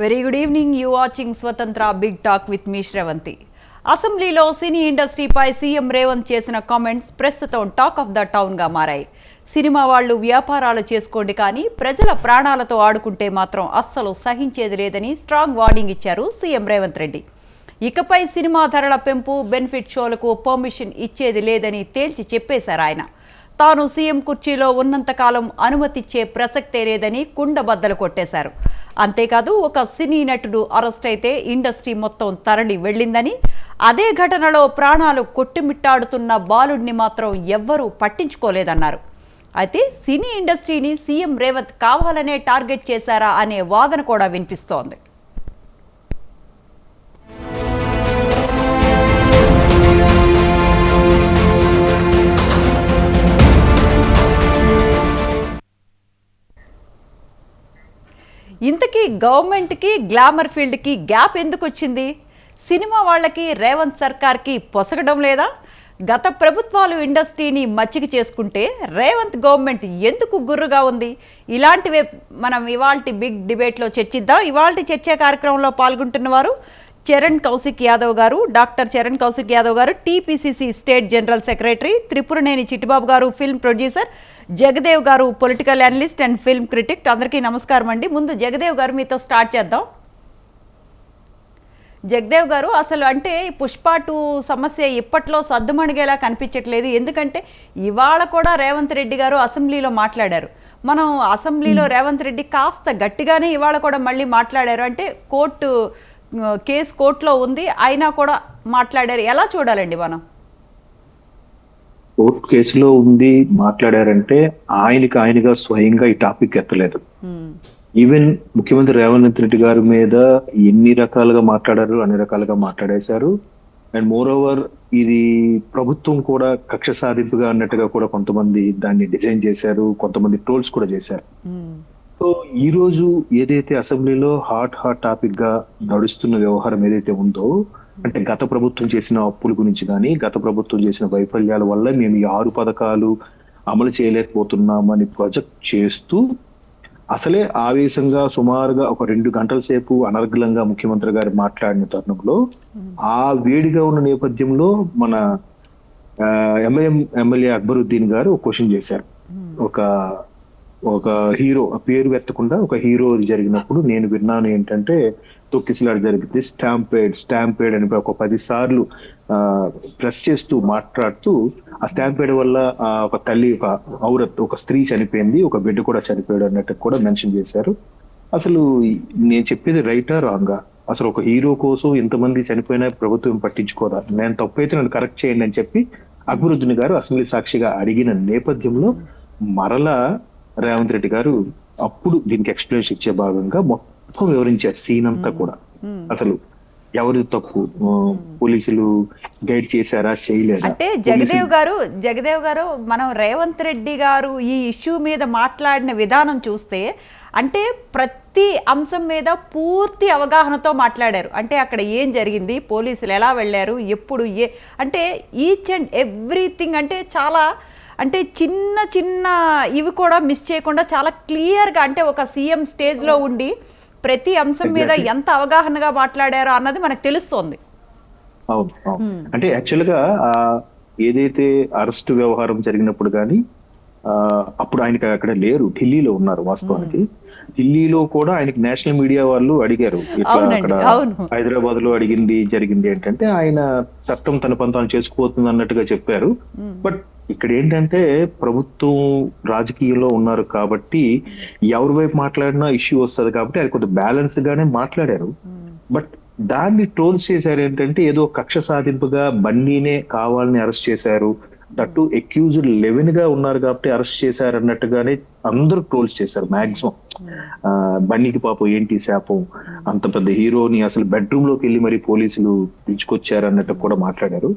Very good evening. You watching స్వతంత్ర big talk with me Sravanthi. అసెంబ్లీలో సినీ ఇండస్ట్రీపై CM Revanth చేసిన comments ప్రస్తుతం టాక్ ఆఫ్ ద టౌన్గా మారాయి. సినిమా వాళ్ళు వ్యాపారాలు చేసుకోండి, కానీ ప్రజల ప్రాణాలతో ఆడుకుంటే మాత్రం అస్సలు సహించేది లేదని స్ట్రాంగ్ వార్నింగ్ ఇచ్చారు సీఎం రేవంత్ రెడ్డి. ఇకపై సినిమా ధరల పెంపు, బెనిఫిట్ షోలకు పర్మిషన్ ఇచ్చేది లేదని తేల్చి చెప్పేశారు ఆయన. తాను సీఎం కుర్చీలో ఉన్నంతకాలం అనుమతిచ్చే ప్రసక్తే లేదని కుండబద్దలు కొట్టేశారు. అంతేకాదు, ఒక సినీ నటుడు అరెస్ట్ అయితే ఇండస్ట్రీ మొత్తం తరలి వెళ్ళిందని, అదే ఘటనలో ప్రాణాలు కొట్టుమిట్టాడుతున్న బాలుడిని మాత్రం ఎవ్వరూ పట్టించుకోలేదన్నారు. అయితే సినీ ఇండస్ట్రీని సీఎం రేవంత్ కావాలనే టార్గెట్ చేశారా అనే వాదన కూడా వినిపిస్తోంది. ఇంతకీ గవర్నమెంట్కి గ్లామర్ ఫీల్డ్కి గ్యాప్ ఎందుకు వచ్చింది? సినిమా వాళ్ళకి రేవంత్ సర్కార్కి పొసగడం లేదా? గత ప్రభుత్వాలు ఇండస్ట్రీని మచ్చిక చేసుకుంటే రేవంత్ గవర్నమెంట్ ఎందుకు గుర్రుగా ఉంది? ఇలాంటివే మనం ఇవాల్టి బిగ్ డిబేట్లో చర్చిద్దాం. ఇవాల్టి చర్చా కార్యక్రమంలో పాల్గొంటున్న వారు చరణ్ కౌశిక్ యాదవ్ గారు, డాక్టర్ చరణ్ కౌశిక్ యాదవ్ గారు, TPCC state general secretary, Tripuraneni Chittibabu గారు ఫిల్మ్ ప్రొడ్యూసర్, జగదేవ్ గారు political analyst and film critic. అందరికీ నమస్కారం అండి. ముందు జగదేవ్ గారు మీతో స్టార్ట్ చేద్దాం. జగదేవ్ గారు, అసలు అంటే పుష్ప 2 సమస్య ఇప్పట్లో సద్దుమణిగేలా కనిపించట్లేదు. ఎందుకంటే ఇవాళ కూడా రేవంత్ రెడ్డి గారు అసెంబ్లీలో మాట్లాడారు. మనం అసెంబ్లీలో రేవంత్ రెడ్డి కాస్త గట్టిగానే ఇవాళ కూడా మళ్ళీ మాట్లాడారు. అంటే కేసు కోర్టులో ఉంది, అయినా కూడా మాట్లాడారు. ఎలా చూడాలండి మనం? కోర్టు కేసులో ఉంది మాట్లాడారంటే ఆయనగా స్వయంగా ఈ టాపిక్ ఎత్తలేదు. ఈవెన్ ముఖ్యమంత్రి రేవంత్ రెడ్డి గారి మీద ఎన్ని రకాలుగా మాట్లాడారు, అన్ని రకాలుగా మాట్లాడేశారు. అండ్ మోర్ ఓవర్ ఇది ప్రభుత్వం కూడా కక్ష సాధింపుగా అన్నట్టుగా కూడా కొంతమంది దాన్ని డిజైన్ చేశారు, కొంతమంది ట్రోల్స్ కూడా చేశారు. సో ఈ రోజు ఏదైతే అసెంబ్లీలో హాట్ టాపిక్ గా నడుస్తున్న వ్యవహారం ఏదైతే ఉందో, అంటే గత ప్రభుత్వం చేసిన అప్పుల గురించి కానీ, గత ప్రభుత్వం చేసిన వైఫల్యాల వల్ల మేము ఈ 6 పథకాలు అమలు చేయలేకపోతున్నామని ప్రొజెక్ట్ చేస్తూ అసలే ఆవేశంగా సుమారుగా ఒక 2 గంటల సేపు అనర్గళంగా ముఖ్యమంత్రి గారు మాట్లాడిన తరుణంలో, ఆ వేడిగా ఉన్న నేపథ్యంలో మన ఎంఐఎం ఎమ్మెల్యే అక్బరుద్దీన్ గారు ఒక క్వశ్చన్ చేశారు. ఒక హీరో పేరు ఎత్తకుండా ఒక హీరో జరిగినప్పుడు నేను విన్నాను ఏంటంటే, తొక్కిసలాట జరిగింది, స్టాంపేడ్ అని ఒక 10 సార్లు ప్రెస్ చేస్తూ మాట్లాడుతూ, ఆ స్టాంపేడ్ వల్ల ఒక తల్లి, ఒక స్త్రీ చనిపోయింది, ఒక బిడ్డ కూడా చనిపోయాడు అన్నట్టు కూడా మెన్షన్ చేశారు. అసలు నేను చెప్పేది రైటా రాంగా? అసలు ఒక హీరో కోసం ఇంతమంది చనిపోయినా ప్రభుత్వం పట్టించుకోదా? నేను తప్పైతే నన్ను కరెక్ట్ చేయండి అని చెప్పి అక్బరుద్దీన్ గారు అసెంబ్లీ సాక్షిగా అడిగిన నేపథ్యంలో మరలా రేవంత్ రెడ్డి గారు అప్పుడు దీనికి ఎక్స్ప్లెనేషన్ ఇచ్చే భాగంగా మొత్తం వివరించారు సీన్ అంతా కూడా. అసలు ఎవరు తప్పు, పోలీసులు గైడ్ చేశారా, చేయలేదా? అంటే జగదేవ్ గారు మనం రేవంత్ రెడ్డి గారు ఈ ఇష్యూ మీద మాట్లాడిన విధానం చూస్తే, అంటే ప్రతి అంశం మీద పూర్తి అవగాహనతో మాట్లాడారు. అంటే అక్కడ ఏం జరిగింది, పోలీసులు ఎలా వెళ్ళారు, ఎప్పుడు అంటే ఈచ్ అండ్ ఎవ్రీథింగ్, అంటే చాలా, అంటే చిన్న ఇవి కూడా మిస్ చేయకుండా చాలా క్లియర్గా, అంటే ఒక సీఎం స్టేజ్లో ఉండి ప్రతి అంశం మీద ఎంత అవగాహనగా మాట్లాడారో అన్నది మనకు తెలుస్తోంది. అవును. అంటే యాక్చువల్ గా ఏదైతే అరెస్ట్ వ్యవహారం జరిగినప్పుడు కానీ అప్పుడు ఆయనకి అక్కడ లేరు, ఢిల్లీలో ఉన్నారు. వాస్తవానికి ఢిల్లీలో కూడా ఆయనకి నేషనల్ మీడియా వాళ్ళు అడిగారు, ఇట్లా అక్కడ హైదరాబాద్ లో జరిగింది ఏంటంటే, ఆయన చట్టం తన పని చేసుకుపోతుంది అన్నట్టుగా చెప్పారు. బట్ ఇక్కడ ఏంటంటే ప్రభుత్వం రాజకీయంలో ఉన్నారు కాబట్టి ఎవరి వైపు మాట్లాడినా ఇష్యూ వస్తుంది కాబట్టి ఆయన కొంచెం బ్యాలెన్స్ గానే మాట్లాడారు. బట్ దాన్ని ట్రోల్స్ చేశారు ఏంటంటే, ఏదో కక్ష సాధింపుగా బన్నీనే కావాలని అరెస్ట్ చేశారు, దట్టు అక్యూజ్డ్ 11 గా ఉన్నారు కాబట్టి అరెస్ట్ చేశారు అన్నట్టుగానే అందరూ ట్రోల్స్ చేశారు మాక్సిమం. బన్నీకి పాపం ఏంటి శాపం, అంత పెద్ద హీరోని అసలు బెడ్రూమ్ లోకి వెళ్ళి మరి పోలీసులు పిలుచుకొచ్చారు అన్నట్టు కూడా మాట్లాడారు.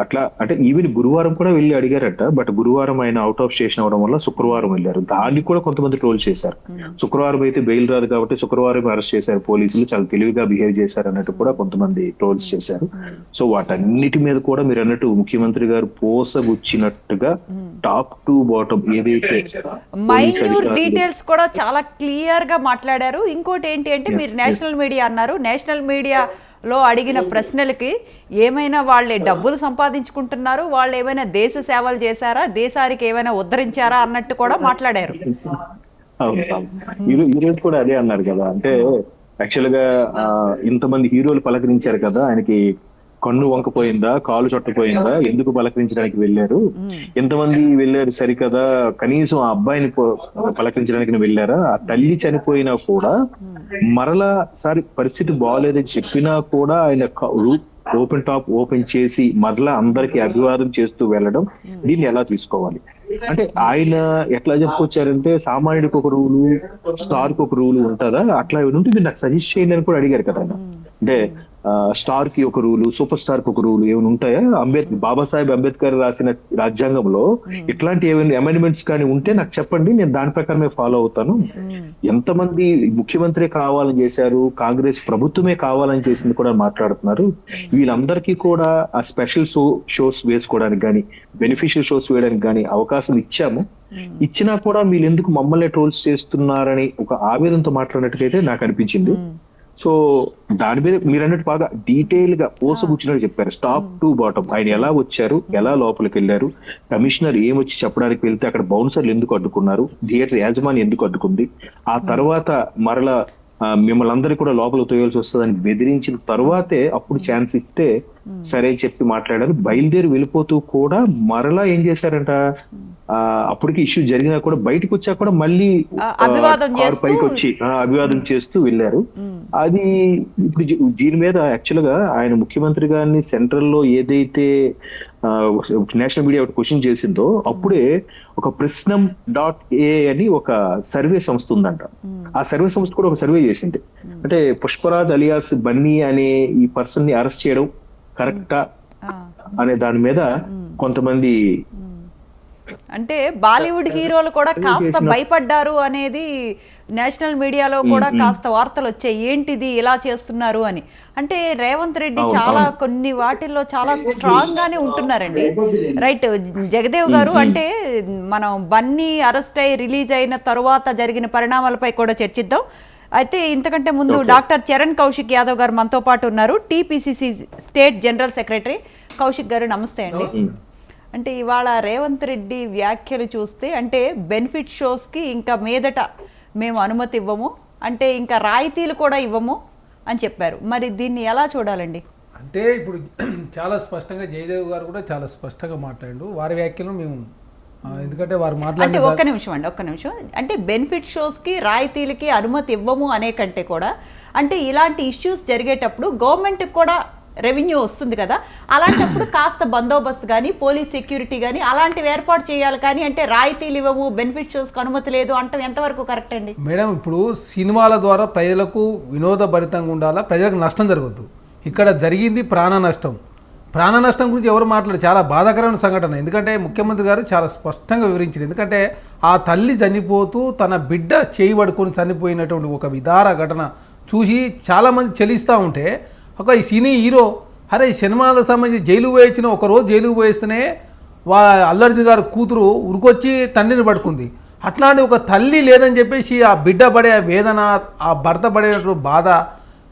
అట్లా అంటే ఈవెన్ గురువారం కూడా వెళ్ళి అడిగారట. బట్ గురువారం ఆయన అవుట్ ఆఫ్ స్టేషన్ అవడం వల్ల శుక్రవారం వెళ్ళారు. దాన్ని కూడా కొంతమంది ట్రోల్ చేశారు. శుక్రవారం అయితే బెయిల్ రాదు కాబట్టి శుక్రవారం అరెస్ట్ చేశారు పోలీసులు, చాలా తెలివిగా బిహేవ్ చేశారు అన్నట్టు కూడా కొంతమంది ట్రోల్స్ చేశారు. సో వాటన్నిటి మీద కూడా మీరు అన్నట్టు ముఖ్యమంత్రి గారు పోసగుచ్చినట్టుగా టాప్ టు బాటమ్ ఏదైతే మైన్యూర్ డీటెయిల్స్ కూడా చాలా క్లియర్ గా మాట్లాడారు. ఇంకోటి ఏంటి అంటే మీరు నేషనల్ మీడియా అన్నారు. నేషనల్ మీడియాలో అడిగిన ప్రశ్నలకి ఏమైనా వాళ్ళే డబ్బులు సంపాదించుకుంటున్నారు, వాళ్ళు ఏమైనా దేశ సేవలు చేశారా, దేశానికి ఏమైనా ఉద్ధరించారా అన్నట్టు కూడా మాట్లాడారు. ఈ రోజు కూడా అదే అన్నారు కదా, అంటే యాక్చువల్ గా ఇంతమంది హీరోలు పలకరించారు కదా, ఆయనకి కన్ను వంకపోయిందా, కాలు చుట్టపోయిందా, ఎందుకు పలకరించడానికి వెళ్ళారు, ఎంతమంది వెళ్ళారు సరికదా, కనీసం ఆ అబ్బాయిని పలకరించడానికి వెళ్ళారా, ఆ తల్లి చనిపోయినా కూడా మరలా సారి పరిస్థితి బాగోలేదని చెప్పినా కూడా ఆయన ఓపెన్ టాప్ ఓపెన్ చేసి మరలా అందరికి అభివాదం చేస్తూ వెళ్ళడం, దీన్ని ఎలా తీసుకోవాలి? అంటే ఆయన ఎట్లా చెప్పుకొచ్చారంటే సామాన్యుడికి ఒక రూలు, స్టార్ కి ఒక రూలు ఉంటుందా, అట్లా ఉంటే మీరు నాకు సజెస్ట్ చేయండి అని కూడా అడిగారు కదా. అంటే స్టార్ కి ఒక రూలు, సూపర్ స్టార్ కి ఒక రూలు ఏమైనా ఉంటాయా? బాబాసాహెబ్ అంబేద్కర్ రాసిన రాజ్యాంగంలో ఇట్లాంటి ఏమైనా అమెండ్మెంట్స్ కానీ ఉంటే నాకు చెప్పండి, నేను దాని ప్రకారమే ఫాలో అవుతాను. ఎంతమంది ముఖ్యమంత్రి కావాలని చేశారు, కాంగ్రెస్ ప్రభుత్వమే కావాలని చేసింది కూడా మాట్లాడుతున్నారు. వీళ్ళందరికీ కూడా ఆ స్పెషల్ షోస్ వేసుకోవడానికి కానీ, బెనిఫిషియల్ షోస్ వేయడానికి కానీ అవకాశం ఇచ్చాము. ఇచ్చినా కూడా వీళ్ళు ఎందుకు మమ్మల్ని ట్రోల్స్ చేస్తున్నారని ఒక ఆవేదనతో మాట్లాడినట్టుగైతే నాకు అనిపించింది. సో దాని మీద మీరు అన్నట్టు బాగా డీటెయిల్ గా పోసగుచ్చినట్టు చెప్పారు, టాప్ టు బాటమ్. ఆయన ఎలా వచ్చారు, ఎలా లోపలికి వెళ్ళారు, కమిషనర్ ఏమొచ్చి చెప్పడానికి వెళ్తే అక్కడ బౌన్సర్లు ఎందుకు అడ్డుకున్నారు, థియేటర్ యాజమాని ఎందుకు అడ్డుకుంది, ఆ తర్వాత మరలా మిమ్మల్ని అందరికీ కూడా లోపల తోయాల్సి వస్తుందని బెదిరించిన తర్వాతే అప్పుడు ఛాన్స్ ఇస్తే సరే చెప్పి మాట్లాడారు. బయలుదేరి వెళ్ళిపోతూ కూడా మరలా ఏం చేశారంట, అప్పటికి ఇష్యూ జరిగినా కూడా బయటకు వచ్చా కూడా మళ్ళీ కారు పైకి వచ్చి అభివాదం చేస్తూ వెళ్ళారు. అది ఇప్పుడు దీని మీద యాక్చువల్ గా ఆయన ముఖ్యమంత్రి గారిని సెంట్రల్ లో ఏదైతే నేషనల్ మీడియా ఒకటి క్వశ్చన్ చేసిందో అప్పుడే ఒక ప్రశ్నం.a అని ఒక సర్వే సంస్థ ఉందంట. ఆ సర్వే సంస్థ కూడా ఒక సర్వే చేసింది. అంటే పుష్పరాజ్ అలియాస్ బన్నీ అనే ఈ పర్సన్ ని అరెస్ట్ చేయడం కరెక్టా అనే దాని మీద కొంతమంది, అంటే బాలీవుడ్ హీరోలు కూడా కాస్త భయపడ్డారు అనేది నేషనల్ మీడియాలో కూడా కాస్త వార్తలు వచ్చాయి, ఏంటిది ఇలా చేస్తున్నారు అని. అంటే రేవంత్ రెడ్డి చాలా కొన్ని వాటిల్లో చాలా స్ట్రాంగ్ గానే ఉంటున్నారండి. రైట్ జగదేవ్ గారు, అంటే మనం బన్నీ అరెస్ట్ అయ్యి రిలీజ్ అయిన తరువాత జరిగిన పరిణామాలపై కూడా చర్చిద్దాం. అయితే ఇంతకంటే ముందు డాక్టర్ చరణ్ కౌశిక్ యాదవ్ గారు మనతో పాటు ఉన్నారు, TPCC state general secretary. Kaushik గారు నమస్తే అండి. అంటే ఇవాళ రేవంత్ రెడ్డి వ్యాఖ్యలు చూస్తే, అంటే బెనిఫిట్ షోస్కి ఇంకా మీదట మేము అనుమతి ఇవ్వము, అంటే ఇంకా రాయితీలు కూడా ఇవ్వము అని చెప్పారు. మరి దీన్ని ఎలా చూడాలండి? అంటే ఇప్పుడు చాలా స్పష్టంగా జయదేవ్ గారు కూడా చాలా స్పష్టంగా మాట్లాడు వారి వ్యాఖ్యలు మేము, ఎందుకంటే వారు అంటే ఒక్క నిమిషం అంటే బెనిఫిట్ షోస్కి రాయితీలకి అనుమతి ఇవ్వము అనే కంటే కూడా, అంటే ఇలాంటి ఇష్యూస్ జరిగేటప్పుడు గవర్నమెంట్కి కూడా రెవెన్యూ వస్తుంది కదా, అలాంటప్పుడు కాస్త బందోబస్తు కానీ, పోలీస్ సెక్యూరిటీ కానీ అలాంటివి ఏర్పాటు చేయాలి. కానీ అంటే రాయితీలు ఇవ్వము, బెనిఫిట్ షోస్కి అనుమతి లేదు అంటే ఎంతవరకు కరెక్ట్ అండి? మేడం, ఇప్పుడు సినిమాల ద్వారా ప్రజలకు వినోదభరితంగా ఉండాలా, ప్రజలకు నష్టం జరగద్దు. ఇక్కడ జరిగింది ప్రాణ నష్టం. ప్రాణ నష్టం గురించి ఎవరు మాట్లాడారు, చాలా బాధాకరమైన సంఘటన. ఎందుకంటే ముఖ్యమంత్రి గారు చాలా స్పష్టంగా వివరించారు. ఎందుకంటే ఆ తల్లి చనిపోతూ తన బిడ్డ చేయి పడుకొని చనిపోయినటువంటి ఒక విదార ఘటన చూసి చాలామంది చెలిస్తూ ఉంటే, ఒక ఈ సినీ హీరో అరే ఈ సినిమాలకు సంబంధించి జైలు పోయించిన ఒకరోజు జైలుకు పోయిస్తేనే అల్లర్జున్ గారు కూతురు ఉరికొచ్చి తండ్రిని పడుకుంది. అట్లాంటి ఒక తల్లి లేదని చెప్పేసి ఆ బిడ్డ పడే వేదన, ఆ భర్త పడేటువంటి బాధ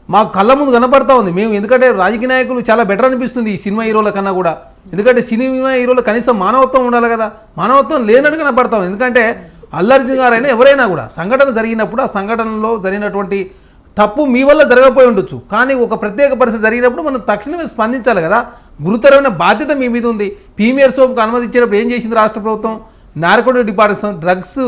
మాకు కళ్ళ ముందు కనపడతా ఉంది. మేము ఎందుకంటే రాజకీయ నాయకులు చాలా బెటర్ అనిపిస్తుంది ఈ సినిమా హీరోల కన్నా కూడా. ఎందుకంటే సినిమా హీరోలు కనీసం మానవత్వం ఉండాలి కదా, మానవత్వం లేనట్టు కనపడతాం. ఎందుకంటే అల్లర్జున్ గారు అయినా ఎవరైనా కూడా సంఘటన జరిగినప్పుడు ఆ సంఘటనలో జరిగినటువంటి తప్పు మీ వల్ల జరగకపోయి ఉండొచ్చు, కానీ ఒక ప్రత్యేక పరిస్థితి జరిగినప్పుడు మనం తక్షణమే స్పందించాలి కదా. గురుతరమైన బాధ్యత మీ మీద ఉంది. ప్రీమియర్ షోకి అనుమతి ఇచ్చేటప్పుడు ఏం చేసింది రాష్ట్ర ప్రభుత్వం? నార్కోటిక్ డిపార్ట్మెంట్, డ్రగ్స్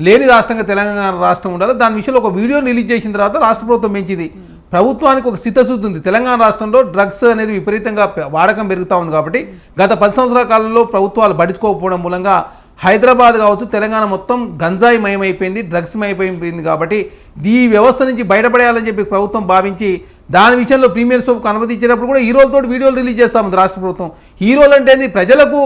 లేని రాష్ట్రంగా తెలంగాణ రాష్ట్రం ఉండాలి. దాని విషయంలో ఒక వీడియో రిలీజ్ చేసిన తర్వాత రాష్ట్ర ప్రభుత్వం పెంచింది. ప్రభుత్వానికి ఒక చిత్తశుద్ధి ఉంది. తెలంగాణ రాష్ట్రంలో డ్రగ్స్ అనేది విపరీతంగా వాడకం పెరుగుతూ ఉంది కాబట్టి గత 10 సంవత్సరాల కాలంలో ప్రభుత్వాలు పట్టించుకోకపోవడం మూలంగా హైదరాబాద్ కావచ్చు, తెలంగాణ మొత్తం గంజాయి మయమైపోయింది, డ్రగ్స్ మయమైపోయింది. కాబట్టి ఈ వ్యవస్థ నుంచి బయటపడేయాలని చెప్పి ప్రభుత్వం భావించి దాని విషయంలో ప్రీమియర్ షోకు అనుమతి ఇచ్చేటప్పుడు కూడా హీరోలతో వీడియోలు రిలీజ్ చేస్తాము రాష్ట్ర ప్రభుత్వం. హీరోలు అంటే ప్రజలకు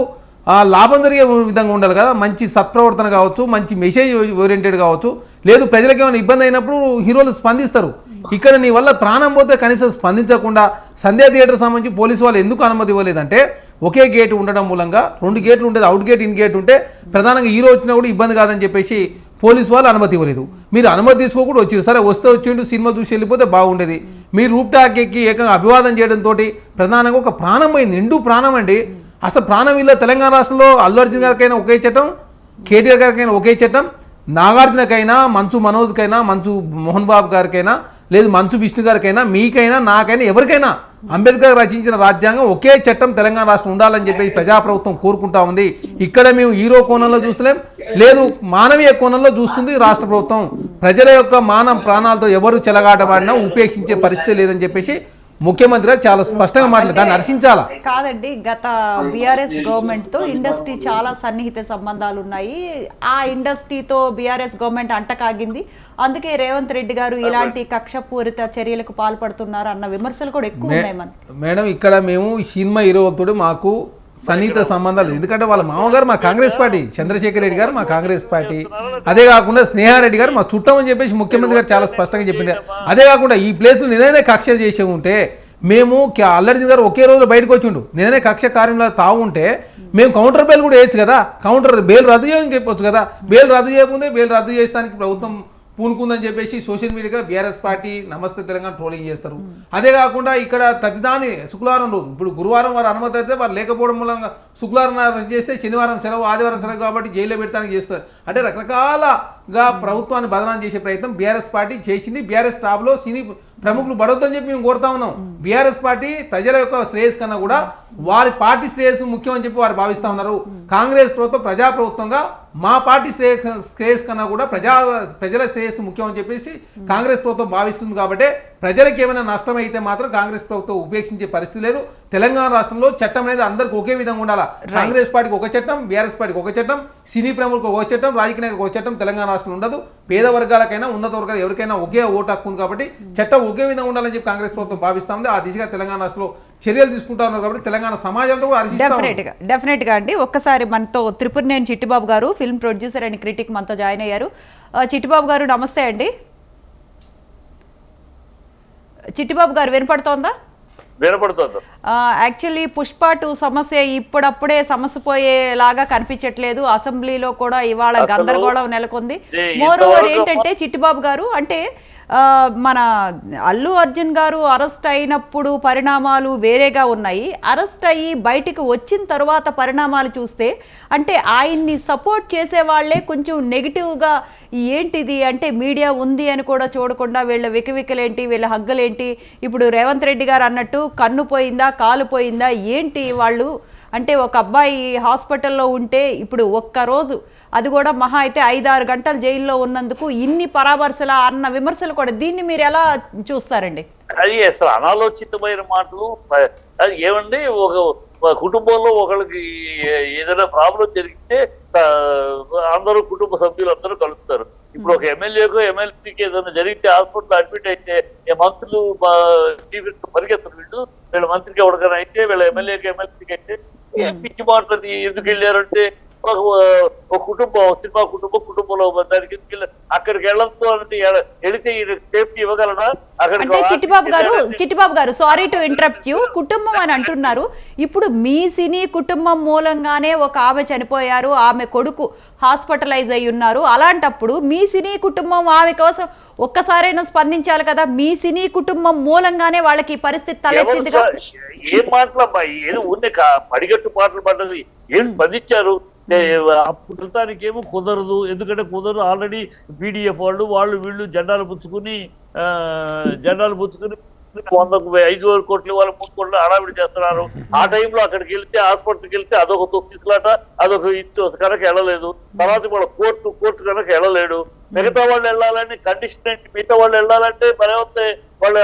లాభం జరిగే విధంగా ఉండాలి కదా, మంచి సత్ప్రవర్తన కావచ్చు, మంచి మెసేజ్ ఓరియంటెడ్ కావచ్చు. లేదు ప్రజలకు ఏమైనా ఇబ్బంది అయినప్పుడు హీరోలు స్పందిస్తారు. ఇక్కడ నీ వల్ల ప్రాణం పోతే కనీసం స్పందించకుండా సంధ్యా థియేటర్ సంబంధించి పోలీసు వాళ్ళు ఎందుకు అనుమతి ఇవ్వలేదంటే ఒకే గేట్ ఉండడం మూలంగా 2 గేట్లు ఉండేది, అవుట్ గేట్ ఇన్ గేట్ ఉంటే ప్రధానంగా హీరో వచ్చినా కూడా ఇబ్బంది కాదని చెప్పేసి పోలీసు వాళ్ళు అనుమతి ఇవ్వలేదు. మీరు అనుమతి తీసుకోకుండా వచ్చారు, సరే వస్తే వచ్చిండు, సినిమా చూసి వెళ్ళిపోతే బాగుండేది. మీరు రూప్ టాక్ ఎక్కి ఏకంగా అభివాదం చేయడంతో ప్రధానంగా ఒక ప్రాణం పోయింది, నిండు ప్రాణం అండి. అసలు ప్రాణం ఇలా తెలంగాణ రాష్ట్రంలో అల్లు అర్జున్ గారికైనా ఒకే చట్టం, కేటీఆర్ గారికైనా ఒకే చట్టం, నాగార్జునకైనా, మంచు మనోజ్కైనా, మంచు మోహన్ బాబు గారికైనా, లేదు మంచు విష్ణు గారికైనా, మీకైనా, నాకైనా, ఎవరికైనా అంబేద్కర్ రచించిన రాజ్యాంగం ఒకే చట్టం తెలంగాణ రాష్ట్రం ఉండాలని చెప్పి ప్రజాప్రభుత్వం కోరుకుంటా ఉంది. ఇక్కడ మేము హీరో కోణంలో చూస్తలేం, లేదు మానవీయ కోణంలో చూస్తుంది రాష్ట్ర ప్రభుత్వం. ప్రజల యొక్క మానం ప్రాణాలతో ఎవరు చెలగాటమాడినా ఉపేక్షించే పరిస్థితి లేదని చెప్పేసి ముఖ్యమంత్రి గారు చాలా స్పష్టంగా మాట్లాడారు. దాన్ని హర్షించాలా కాదండి, గత బీఆర్ఎస్ గవర్నమెంట్ తో ఇండస్ట్రీ చాలా సన్నిహిత సంబంధాలు ఉన్నాయి. ఆ ఇండస్ట్రీతో బీఆర్ఎస్ గవర్నమెంట్ అంటకాగింది. అందుకే రేవంత్ రెడ్డి గారు ఇలాంటి కక్షపూరిత చర్యలకు పాల్పడుతున్నారు అన్న విమర్శలు కూడా ఎక్కువ ఉన్నాయి. మేడం ఇక్కడ మేము సినిమా హీరోలతో మాకు సన్నిహిత సంబంధాలు, ఎందుకంటే వాళ్ళ మామగారు మా కాంగ్రెస్ పార్టీ, చంద్రశేఖర్ రెడ్డి గారు మా కాంగ్రెస్ పార్టీ, అదే కాకుండా స్నేహారెడ్డి గారు మా చుట్టం అని చెప్పేసి ముఖ్యమంత్రి గారు చాలా స్పష్టంగా చెప్పింది. అదే కాకుండా ఈ ప్లేస్లో ఏదైనా కక్ష చేసే ఉంటే మేము అల్లు అర్జున్ గారు ఒకే రోజు బయటకు వచ్చిండు, నేనే కక్ష కార్యంలో తావు ఉంటే మేము కౌంటర్ బెయిల్ కూడా వేయచ్చు కదా, కౌంటర్ బెయిల్ రద్దు చేయని చెప్పొచ్చు కదా. బెయిల్ రద్దు చేయకుందే బెయిల్ రద్దు చేస్తానికి ప్రభుత్వం పూనుకుందని చెప్పేసి సోషల్ మీడియాగా బీఆర్ఎస్ పార్టీ నమస్తే తెలంగాణ ట్రోలింగ్ చేస్తారు. అదే కాకుండా ఇక్కడ ప్రతిదాని శుక్రవారం రోజు, ఇప్పుడు గురువారం వారు అనుమతి అయితే వారు లేకపోవడం మూలంగా శుక్రవారం అరెస్ట్ చేస్తే శనివారం సెలవు, ఆదివారం సెలవు కాబట్టి జైల్లో పెడతానికి చేస్తారు. అంటే రకరకాలగా ప్రభుత్వాన్ని బదనాం చేసే ప్రయత్నం బీఆర్ఎస్ పార్టీ చేసింది. బీఆర్ఎస్ టాప్లో సినీ ప్రముఖులు పడొద్దని చెప్పి మేము కోరుతా ఉన్నాం. బీఆర్ఎస్ పార్టీ ప్రజల యొక్క శ్రేయస్ కన్నా కూడా వారి పార్టీ శ్రేయస్సు ముఖ్యం అని చెప్పి వారు భావిస్తూ ఉన్నారు. కాంగ్రెస్ ప్రభుత్వం ప్రజాప్రభుత్వంగా మా పార్టీ శ్రేయస్ కన్నా కూడా ప్రజల శ్రేయస్సు ముఖ్యం అని చెప్పేసి కాంగ్రెస్ ప్రభుత్వం భావిస్తుంది. కాబట్టి ప్రజలకు ఏమైనా నష్టం అయితే మాత్రం కాంగ్రెస్ ప్రభుత్వం ఉపేక్షించే పరిస్థితి లేదు. తెలంగాణ రాష్ట్రంలో చట్టం అనేది అందరికి ఒకే విధంగా ఉండాలా. కాంగ్రెస్ పార్టీకి ఒక చట్టం, బీఆర్ఎస్ పార్టీకి ఒక చట్టం, సినీ ప్రముఖులకు ఒక చట్టం, రాజకీయ నాయకులకు ఒక చట్టం తెలంగాణ రాష్ట్రంలో ఉండదు. పేద వర్గాలకైనా ఉన్నత వర్గాలు ఎవరికైనా ఒకే ఓటు హక్కు ఉంది కాబట్టి చట్టం ఒకే విధంగా ఉండాలని చెప్పి కాంగ్రెస్ ప్రభుత్వం భావిస్తా ఉంది. ఆ దిశగా తెలంగాణ రాష్ట్రంలో చర్యలు తీసుకుంటా ఉన్నారు కాబట్టి తెలంగాణ సమాజంతో కూడా డెఫినెట్ గా అండి. ఒక్కసారి మనతో త్రిపురనేని చిట్టిబాబు గారు, ఫిల్మ్ ప్రొడ్యూసర్ అండ్ క్రిటిక్ మనతో జాయిన్ అయ్యారు. చిట్టిబాబు గారు నమస్తే అండి. చిట్టిబాబు గారు వినపడుతోందా? వినపడుతుంది. యాక్చువల్లీ పుష్ప 2 సమస్య ఇప్పుడప్పుడే సమస్య పోయేలాగా కనిపించట్లేదు. అసెంబ్లీలో కూడా ఇవాళ గందరగోళం నెలకొంది. మోర్ ఓవర్ ఏంటంటే చిట్టిబాబు గారు, అంటే మన అల్లు అర్జున్ గారు అరెస్ట్ అయినప్పుడు పరిణామాలు వేరేగా ఉన్నాయి. అరెస్ట్ అయ్యి బయటికి వచ్చిన తర్వాత పరిణామాలు చూస్తే అంటే ఆయన్ని సపోర్ట్ చేసే వాళ్ళే కొంచెం నెగిటివ్గా ఏంటిది అంటే మీడియా ఉంది అని కూడా చూడకుండా వీళ్ళ వికవికలేంటి, వీళ్ళ హగ్గలేంటి, ఇప్పుడు రేవంత్ రెడ్డి గారు అన్నట్టు కన్ను పోయిందా, కాలు పోయిందా, ఏంటి వాళ్ళు అంటే ఒక అబ్బాయి హాస్పిటల్లో ఉంటే ఇప్పుడు ఒక్కరోజు అది కూడా మహా అయితే 5-6 గంటలు జైల్లో ఉన్నందుకు ఇన్ని పరామర్శల అన్న విమర్శలు కూడా, దీన్ని మీరు ఎలా చూస్తారండి? అది అసలు అనాలోచితమైన మాటలు. అది ఏమండి, ఒక కుటుంబంలో ఒకరికి ఏదైనా ప్రాబ్లం జరిగితే అందరూ కుటుంబ సభ్యులు అందరూ కలుస్తారు. ఇప్పుడు ఒక ఎమ్మెల్యేకు ఎమ్మెల్సీకి ఏదైనా జరిగితే హాస్పిటల్ అడ్మిట్ అయితే మంత్రులు పరిగెత్తరు. వీళ్ళ మంత్రికి ఎవరికైనా అయితే, వీళ్ళ ఎమ్మెల్యేకి ఎమ్మెల్సీకి అయితే పిచ్చి మాటది. ఎందుకు వెళ్ళారంటే ఒక కుటుంబం, సినిమా కుటుంబంలో దానికి అక్కడికి వెళ్ళడంతో వెళితే సేఫ్టీ ఇవ్వగలనా? అంటే చిట్టిబాబు గారు సారీ టు ఇంటరప్ట్ యూ, కుటుంబం అని అంటున్నారు. ఇప్పుడు మీ సినీ కుటుంబం మూలంగానే ఒక ఆమె చనిపోయారు, ఆమె కొడుకు హాస్పిటలైజ్ అయి ఉన్నారు. అలాంటప్పుడు మీ సినీ కుటుంబం ఆమె కోసం ఒక్కసారైనా స్పందించాలి కదా. మీ సినీ కుటుంబం మూలంగానే వాళ్ళకి ఈ పరిస్థితి తలెత్తిందిగా. ఏం మాటలమ్మా, ఏదో ఉంది పడిగట్టు పాటలు పడ్డది, ఏం స్పందించారు? ప్రస్తుతానికి ఏమో కుదరదు. ఎందుకంటే కుదరదు, ఆల్రెడీ పీడిఎఫ్ వాళ్ళు వీళ్ళు జెండాలు పుచ్చుకుని 5 కోట్లు వాళ్ళు 3 కోట్లు హడావిడి చేస్తున్నారు. ఆ టైంలో అక్కడికి వెళ్తే, హాస్పిటల్కి వెళ్తే అదొక తొక్కిసలాట, అదొక ఇచ్చు కనుక వెళ్ళలేదు. తర్వాత వాళ్ళ కోర్టు కనుక వెళ్ళలేడు. మిగతా వాళ్ళు వెళ్ళాలని కండిషన్ ఏంటి? మిగతా వాళ్ళు వెళ్ళాలంటే మరి వాళ్ళు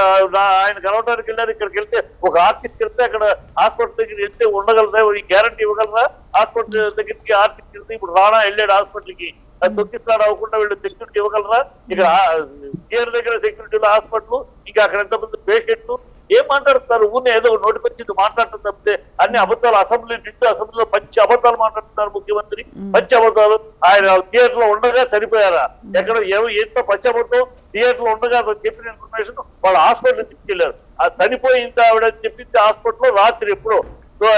ఆయన కలవడానికి వెళ్ళారు. ఇక్కడికి వెళ్తే ఒక ఆర్టిస్ట్ వెళ్తే అక్కడ హాస్పిటల్ దగ్గరికి వెళ్తే ఉండగలరా? ఈ గ్యారంటీ ఇవ్వగలరా? హాస్పిటల్ దగ్గరికి ఆర్టిస్ట్ వెళ్తే ఇప్పుడు రానా వెళ్ళాడు హాస్పిటల్కి, అది తొక్కిస్తాడు అవ్వకుండా వీళ్ళు సెక్యూరిటీ ఇవ్వగలరా? ఇక్కడ దగ్గర సెక్యూరిటీలో హాస్పిటల్, ఇంకా అక్కడ ఎంతమంది పేషెంట్లు ఏం మాట్లాడుతున్నారు? ఊరిని ఏదో నోటికొచ్చింది మాట్లాడటం తప్పితే అన్ని అబద్ధాలు. అసెంబ్లీలో మంచి అబద్ధాలు మాట్లాడుతున్నారు ముఖ్యమంత్రి, మంచి అబద్ధాలు. ఆయన థియేటర్ లో ఉండగా చనిపోయారా? ఎక్కడ ఎంత పచ్చి అబద్ధం. థియేటర్ లో ఉండగా చెప్పిన ఇన్ఫర్మేషన్ వాళ్ళు హాస్పిటల్ తీసుకెళ్లారు. ఆ చనిపోయింది ఆవిడ చెప్పింది హాస్పిటల్లో రాత్రి ఎప్పుడో. సో షో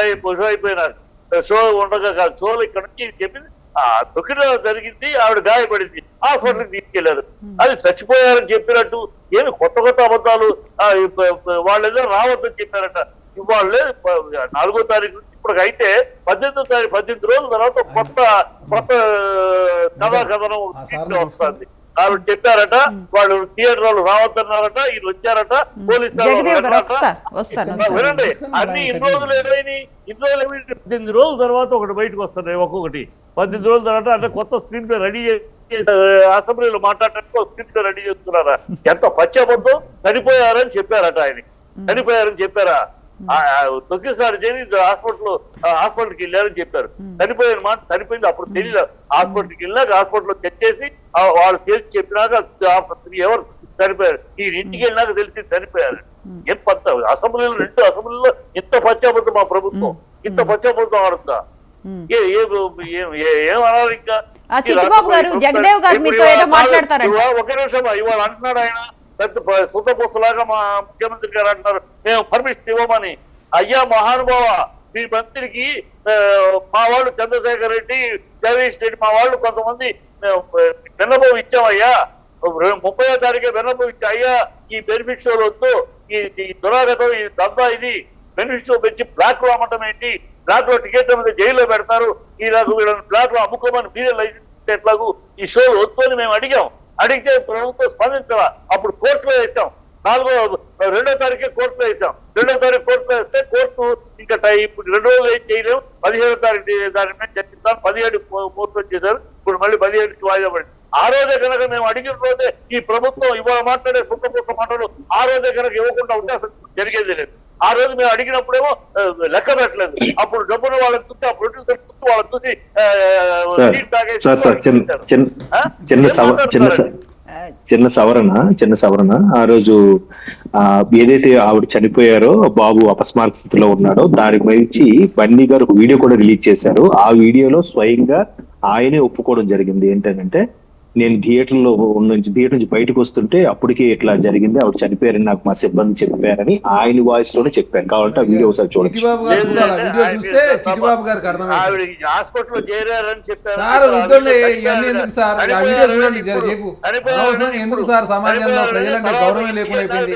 అయిపోయినారు. షో ఉండగా కాదు, షోలు ఇక్కడ నుంచి చెప్పింది తొక్కిన జరిగింది, ఆవిడ గాయపడింది, హాస్పిటల్కి తీసుకెళ్లారు. అది చచ్చిపోయారని చెప్పినట్టు ఏమి కొత్త అబద్ధాలు. వాళ్ళేదో రావద్దని చెప్పారట. ఇవాళ 4వ తారీఖు నుంచి ఇప్పటికైతే 18వ తారీఖు 18 రోజుల తర్వాత కొత్త కథనం వస్తుంది. కాబట్టి చెప్పారట, వాళ్ళు థియేటర్ వాళ్ళు రావద్దన్నారట, వీళ్ళు వచ్చారట, పోలీసులు వినండి. అన్ని ఇన్ని రోజులు ఏమైనా 18 రోజుల తర్వాత ఒకటి బయటకు వస్తున్నాయి. ఒక్కొక్కటి 18 రోజుల తర్వాత అంటే కొత్త స్క్రీన్ ప్లే రెడీ చేసి అసెంబ్లీలో మాట్లాడటానికి స్క్రీన్ ప్లే రెడీ చేస్తున్నారా? ఎంత పచ్చబద్ధం. చనిపోయారని చెప్పారట, ఆయనకి చనిపోయారని చెప్పారా? తొక్కిసారి చేసి హాస్పిటల్కి వెళ్ళారని చెప్పారు. చనిపోయిన మాట చనిపోయింది అప్పుడు తెలియదు. హాస్పిటల్కి వెళ్ళినాక హాస్పిటల్లో చెక్ చేసి వాళ్ళు తెలిసి చెప్పినాక ఎవరు చనిపోయారు, ఈ ఇంటికి వెళ్ళినాక తెలిసి చనిపోయారు. ఏం పంత అసెంబ్లీలో 2 అసెంబ్లీలో ఇంత పచ్చాబద్ధం మా ప్రభుత్వం, ఇంత పచ్చాబద్ధం ఆడుతుందా? ఏమన్నారు ఇంకా? ఒక నిమిషం, ఇవాళ అంటున్నాడు ఆయన పెద్ద శుద్ధ పుస్తలాగా మా ముఖ్యమంత్రి గారు అంటున్నారు మేము పర్మిషన్ ఇవ్వమని. అయ్యా మహానుభావ, మీ మంత్రికి మా వాళ్ళు చంద్రశేఖర్ రెడ్డి, జగదీష్ రెడ్డి మా వాళ్ళు కొంతమంది విన్నపం ఇచ్చామయ్యా, 30వ తారీఖే విన్నపం ఇచ్చా. అయ్యా ఈ బెనిఫిట్ షోలు వద్దు, ఈ దురాగతం, ఈ దందా, ఇది బెనిఫిట్ షో పెంచి బ్లాక్ లో అమ్మటం ఏంటి, బ్లాక్ లో టికెట్ల మీద జైల్లో పెడతారు, ఈలాగు వీళ్ళని బ్లాక్ లో అమ్ముకోమని మీరే లైసెన్స్ ఎట్లాగూ ఈ షోలు వద్దు అని మేము అడిగాం. అడిగితే ప్రభుత్వం స్పందించాల. అప్పుడు కోర్టులో వేసాం. 2వ తారీఖే కోర్టులో వేసాం. 2వ తారీఖు కోర్టులో వేస్తే కోర్టు ఇంకా ఇప్పుడు 2 రోజులు ఏం చేయలేము, 17వ తారీఖు దాని మీద చర్చిస్తాం. 17 కోర్టులో చేశారు. ఇప్పుడు మళ్ళీ 17కి వాయిదా పడింది. ఆ రోజే కనుక మేము అడిగిన రోజే ఈ ప్రభుత్వం ఇవాళ మాట్లాడే సుఖ మాటలు ఆ రోజే కనుక ఇవ్వకుండా ఉంటే అసలు జరిగేది లేదు. ఆ రోజు మేము అడిగినప్పుడేమో లెక్క పెట్టలేదు. అప్పుడు డబ్బులు వాళ్ళని చూసి, ఆ ప్రొడ్యూసర్ చూసి వాళ్ళని చూసి చిన్న సవరణ ఆ రోజు ఏదైతే ఆవిడ చనిపోయారో, బాబు అపస్మారక స్థితిలో ఉన్నాడో దానికి మించి బన్నీ గారు ఒక వీడియో కూడా రిలీజ్ చేశారు. ఆ వీడియోలో స్వయంగా ఆయనే ఒప్పుకోవడం జరిగింది. ఏంటంటే నేను థియేటర్ నుంచి బయటకు వస్తుంటే అప్పటికే ఇట్లా జరిగింది, ఆవిడ చనిపోయారని నాకు మా సిబ్బంది చెప్పారని ఆయన వాయిస్ లోనే చెప్పారు. కాబట్టి ఆ వీడియో ఒకసారి చూడండి. హాస్పిటల్లో చేరారని చెప్పారు. ఎందుకు సార్ సమాజంలో ప్రజలంటే గౌరవం లేకుండా అయిపోయింది.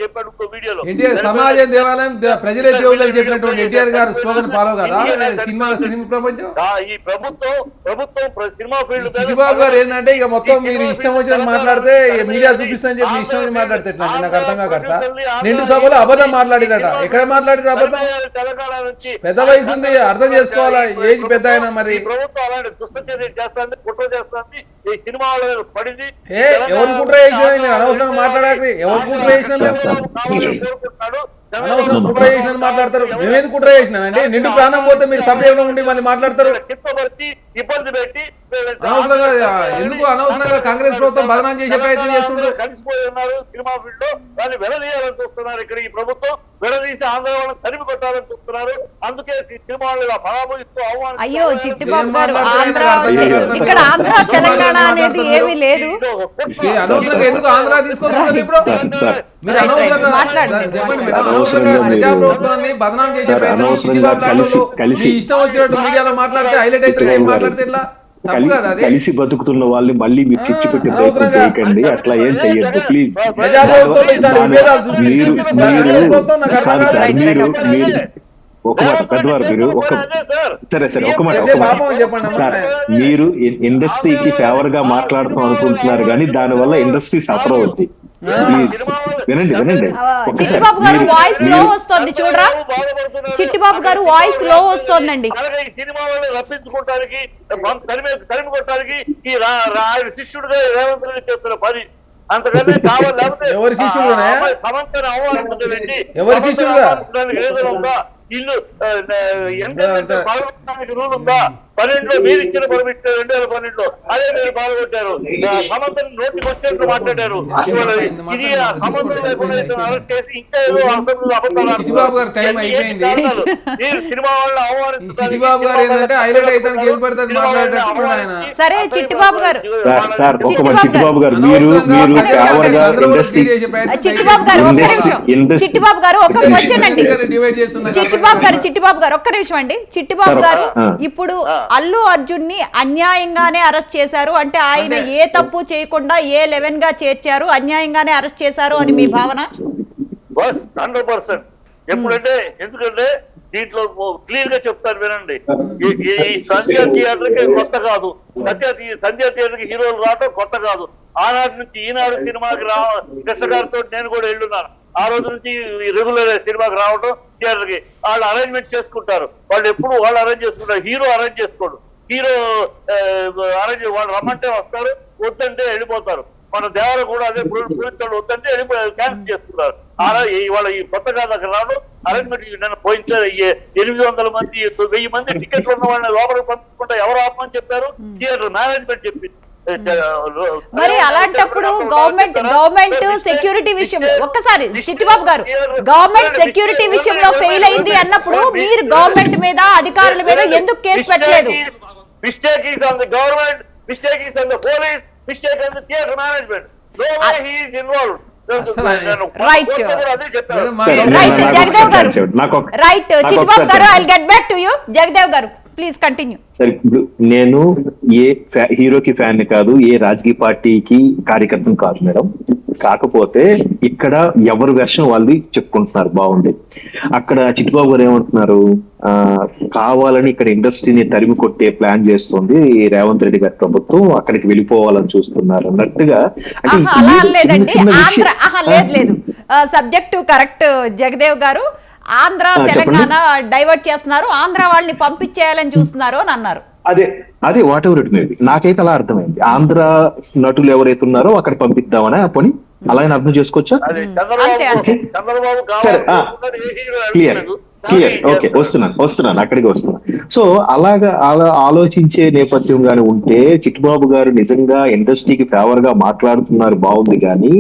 చెప్పాడు వీడియోలో. ఎన్టీఆర్ సమాజం దేవాలయం ప్రజలే దేవుళ్ళు అని చెప్పినటువంటి ఎన్టీఆర్ గారు స్లోగన్ ఫాలో కదా సినిమా ప్రపంచం. ఈ ప్రభుత్వం సినిమా ఫీల్డ్ చిట్టిబాబు గారు ఏంటంటే ఇక మొత్తం మీరు ఇష్టం వచ్చినట్టు మాట్లాడితే మీడియా చూపిస్తానని చెప్పి ఇష్టం వచ్చి మాట్లాడితే నాకు అర్థం కాకట. నిండు సభలో అబద్ధం మాట్లాడిరట. ఎక్కడ మాట్లాడిన అబద్ధం? పెద్ద వయసు ఉంది, అర్థం చేసుకోవాలా, ఏజ్ పెద్ద అయినా. మరి ప్రభుత్వం అలాంటి దుష్టచర్య చేస్తుంది, కుట్ర చేస్తుంది. ఈ సినిమా పడింది. ఎవరు కుట్ర చేసినా మీరు అనవసరంగా మాట్లాడాలి. ఎవరు కుట్ర చేసినా అనవసరం కుట్ర చేసిన మాట్లాడతారు. మేమేది కుట్ర చేసినామండి? నిండు ప్రాణం పోతే మీరు సభ్యంగా ఉండి మళ్ళీ మాట్లాడతారు. ఇబ్బంది పెట్టి అనవసరంగా ఎందుకు అనవసరంగా కాంగ్రెస్ ప్రభుత్వం బదనాం చేసే ప్రయత్నం చేస్తున్నారు. కలిసిపోయి ఉన్నారు సినిమా ఫీల్డ్ లో. దాన్ని విడదీయాలని చూస్తున్నారు. ఇక్కడ ఈ ప్రభుత్వం విడదీసి ఆంధ్ర వాళ్ళని తరిమి కొట్టాలని చూస్తున్నారు. అందుకే సినిమా వాళ్ళు పరామర్శిస్తూ అవమానం. అయ్యో చిట్టిబాబు గారు, ఇక్కడ ఆంధ్ర తెలంగాణ అనేది ఏమీ లేదు. అనవసరంగా ఎందుకు ఆంధ్ర తీసుకొస్తున్నారు? ఇప్పుడు మీరు అనవసరంగా చెప్పండి మేడం. అనవసరంగా ప్రజాప్రభుత్వాన్ని బదనాం చేసే ప్రయత్నం ఇష్టం వచ్చినట్టు మీడియాలో మాట్లాడితే హైలైట్ అయితే మాట్లాడితే ఎట్లా? కలిసి బతుకుతున్న వాళ్ళని మళ్ళీ మీరు చిచ్చు పెట్టి ప్రయత్నం చేయకండి. అట్లా ఏం చెయ్యొద్దు ప్లీజ్. మీరు ఒక మాట పెద్దవారు, మీరు సరే ఒక మాట మీరు ఇండస్ట్రీకి ఫేవర్ గా మాట్లాడుతాం అనుకుంటున్నారు కానీ దానివల్ల ఇండస్ట్రీ సఫర్ అవుద్ది. ప్లీజ్ వినండి. చిట్టిబాబు గారు వాయిస్ లో వస్తుంది చూడరా. చిట్టిబాబు గారు వాయిస్ లో వస్తుందండి. ఈ సినిమా వాళ్ళని రప్పించుకోవడానికి, తరిమి కొట్టడానికి ఈ ఆయన శిష్యుడుగా రేవంత్ రెడ్డి చేస్తున్న పని అంతకన్నా కావాలి. లేకపోతే ఎవరి శిష్యుడుగా సమంతని అవమానించండి. ఎవరి శిష్యుడుగా ఏదైనా ఉందా? ఇల్లు రూల్ ఉందా? 12లో మీరు ఇచ్చిన పర్మిట్ 2012లో అదే మీరు పాల్గొట్టారు. సమంతని నోటికి వచ్చినట్టు మాట్లాడారు. ఇది సంబంధం లేకుండా అరెస్ట్ చేసి ఇంకా ఏదో అసెంబ్లీలో అబద్ధాలు చిట్టిబాబు గారు టైం అయిపోయింది. మీరు సినిమా వాళ్ళని చిట్టిబాబు గారు ఏంటంటే హైలైట్ అయితే ఏం పడుతుంది మాట్లాడేటట్టు ఆయన. సరే చిట్టిబాబు గారు, సార్ చిట్టిబాబు గారు మీరు ఫేవర్గా ఇండస్ట్రీ చిట్టిబాబు గారు ఒక్క నిమిషం, చిట్టిబాబు గారు ఒక్క క్వశ్చన్ అండి, చిట్టిబాబు గారు ఒక్క నిమిషం అండి. చిట్టిబాబు గారు ఇప్పుడు అల్లు అర్జున్ ని అన్యాయంగానే అరెస్ట్ చేశారు అంటే ఆయన ఏ తప్పు చేయకుండా A11 గా చేర్చారు, అన్యాయంగానే అరెస్ట్ చేశారు అని మీ భావన? 100%. ఎప్పుడంటే ఎందుకంటే దీంట్లో క్లియర్ గా చెప్తారు వినండి. ఈ సంధ్య థియేటర్ కి కొత్త కాదు, సంధ్య థియేటర్ కి హీరోలు రావడం కొత్త కాదు. ఆనాటి నుంచి ఈనాడు సినిమాకి కృష్ణ గారితో నేను కూడా వెళ్ళున్నాను. ఆ రోజు నుంచి రెగ్యులర్ సినిమాకి రావడం థియేటర్ కి వాళ్ళు అరేంజ్మెంట్ చేసుకుంటారు. వాళ్ళు ఎప్పుడు వాళ్ళు అరేంజ్ చేసుకుంటారు, హీరో అరేంజ్ చేసుకోడు. హీరో అరేంజ్ వాళ్ళు రమ్మంటే వస్తారు, వద్దంటే వెళ్ళిపోతారు. మన దేవర కూడా అదే ప్రొడ్యూసర్ వద్దంటే క్యాన్సిల్ చేస్తున్నారు. ఇవాళ ఈ కొత్త కాదు అక్కడ రావడం అరేంజ్మెంట్. నేను పోయించారు 800 మంది 1000 మంది టికెట్లు ఉన్న వాళ్ళని లోపలికి పంపించుకుంటా ఎవరు ఆపమని చెప్పారు? థియేటర్ మేనేజ్మెంట్ చెప్పింది. మరి అలాంటప్పుడు గవర్నమెంట్ సెక్యూరిటీ విషయం ఒక్కసారి చిట్టిబాబు గారు గవర్నమెంట్ సెక్యూరిటీ విషయంలో ఫెయిల్ అయింది అన్నప్పుడు మీరు గవర్నమెంట్ మీద అధికారుల మీద ఎందుకు కేసు పెట్టలేదు? Mistake is on the government, mistake is on the police, mistake on the theatre management. No way he is involved. Right Jagadev garu, right Chittibabu garu, I will get back to you. Jagadev garu please continue. సరే, ఇప్పుడు నేను ఏ హీరోకి fan కాదు, ఏ రాజకీయ పార్టీకి కార్యకర్తను కాదు madam. కాకపోతే ఇక్కడ ఎవరు వెర్షన్ వాళ్ళది చెప్పుకుంటున్నారు, బాగుంది. అక్కడ చిట్టిబాబు గారు ఏమంటున్నారు, కావాలని ఇక్కడ ఇండస్ట్రీని తరిమి కొట్టే ప్లాన్ చేస్తుంది రేవంత్ రెడ్డి గారి ప్రభుత్వం, అక్కడికి వెళ్ళిపోవాలని చూస్తున్నారు అన్నట్టుగా. లేదు సబ్జెక్టు కరెక్ట్ జగదేవ్ గారు. ఆంధ్ర తెలంగాణ డైవర్ట్ చేస్తున్నారు, ఆంధ్ర వాళ్ళని పంపించేయాలని చూస్తున్నారు అని అన్నారు. అదే what ever it may be, నాకైతే అలా అర్థమైంది. ఆంధ్ర నటులు ఎవరైతే ఉన్నారో అక్కడ పంపిద్దామని పోనీ అలా అర్థం చేసుకోవచ్చా? సరే, క్లియర్, ఓకే, వస్తున్నాను అక్కడికి వస్తున్నాను. సో అలా ఆలోచించే నేపథ్యం గాని ఉంటే చిట్టిబాబు గారు నిజంగా ఇండస్ట్రీకి ఫేవర్ గా మాట్లాడుతున్నారు, బాగుంది. కానీ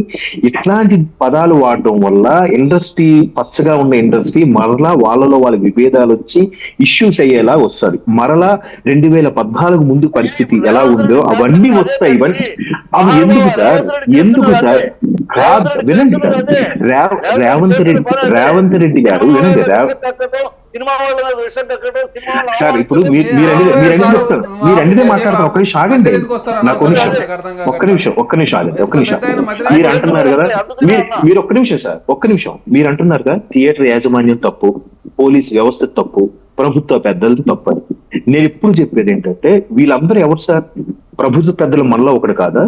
ఇట్లాంటి పదాలు వాడడం వల్ల ఇండస్ట్రీ పచ్చగా ఉన్న ఇండస్ట్రీ మరలా వాళ్ళలో వాళ్ళ విభేదాలు వచ్చి ఇష్యూస్ అయ్యేలా వస్తుంది. మరలా 2014 ముందు పరిస్థితి ఎలా ఉందో అవన్నీ వస్తాయి. ఇవన్నీ అవి ఎందుకు సార్ కాదు, వినండి సార్. రేవంత్ రెడ్డి గారు వినండి, సార్ ఇప్పుడు మీరన్నీ మాట్లాడతారు. ఒక్క నిమిషం ఆగండి, నాకు ఒక్క నిమిషం ఆగండి. మీరు అంటున్నారు కదా, మీరు ఒక్క నిమిషం సార్, మీరు అంటున్నారు కదా థియేటర్ యాజమాన్యం తప్పు, పోలీస్ వ్యవస్థ తప్పు, ప్రభుత్వ పెద్దలది తప్పు అని. నేను ఎప్పుడు చెప్పేది ఏంటంటే వీళ్ళందరూ ఎవరు సార్? ప్రభుత్వ పెద్దలు మనలో ఒకటి కాదా?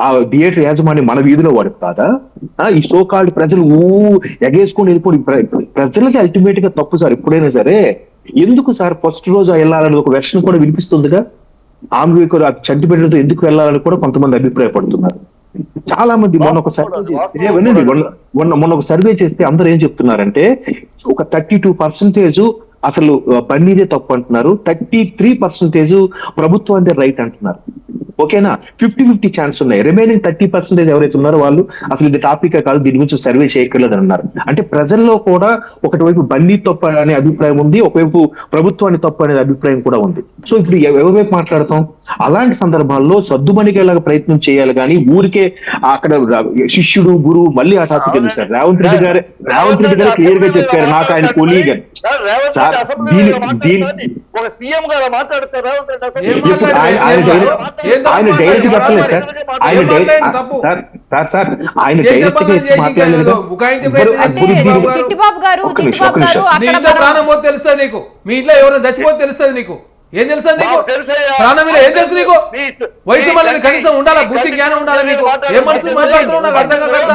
ఆ థియేటర్ యాజమాన్యం మన వీధిలో వాడు కాదా? ఈ సో కాల్డ్ ప్రజలు ఎగేసుకొని వెళ్ళిపోయి ప్రజలకి అల్టిమేట్ గా తప్పు సార్. ఎప్పుడైనా సరే ఎందుకు సార్ ఫస్ట్ రోజు వెళ్ళాలని ఒక వెర్షన్ కూడా వినిపిస్తుందిగా. ఆమె చంటి బిడ్డలతో ఎందుకు వెళ్ళాలని కూడా కొంతమంది అభిప్రాయపడుతున్నారు. చాలా మంది మొన్న ఒక సర్వే చేస్తే అందరూ ఏం చెప్తున్నారంటే ఒక 32% అసలు బన్నీదే తప్పు అంటున్నారు, 33% ప్రభుత్వానికి రైట్ అంటున్నారు. ఓకేనా, 50-50 ఛాన్స్ ఉన్నాయి. రిమైనింగ్ 30% ఎవరైతే ఉన్నారో వాళ్ళు అసలు ఇది టాపిక్ కాదు, దీని గురించి సర్వే చేయక్కర్లేదు అని అన్నారు. అంటే ప్రజల్లో కూడా ఒకటివైపు బన్నీ తప్పు అనే అభిప్రాయం ఉంది, ఒకవైపు ప్రభుత్వాన్ని తప్పు అనే అభిప్రాయం కూడా ఉంది. సో ఇప్పుడు ఎవరివైపు మాట్లాడతాం? అలాంటి సందర్భాల్లో సద్దుమణిగేలాగా ప్రయత్నం చేయాలి కానీ ఊరికే అక్కడ శిష్యుడు గురువు మళ్ళీ ఆ టాపిక్ ఎందుకు సార్? రేవంత్ రెడ్డి గారు క్లియర్ గా చెప్పారు, నాకు ఆయన కొలీగ్ అని. ఒక సీఎం గారు మాట్లాడతారు, ఆయన డైరెక్ట్ చెప్పలేదు సార్. ఆయన డైరెక్ట్ మాట్లాడలేదు. ప్రాణం పోతే తెలుస్తుంది నీకు, మీ ఇంట్లో ఎవరైనా చచ్చిపోతే తెలుస్తుంది నీకు, ఏం తెలుసా నీకు? ప్రాణం మీద ఏం తెలుసు నీకు? వయసు మళ్ళీ కనీసం ఉండాలా, బుద్ధి జ్ఞానం ఉండాలా నీకు? ఏ మనసు మాట్లాడుతున్నావు నాకు అర్థం కాక,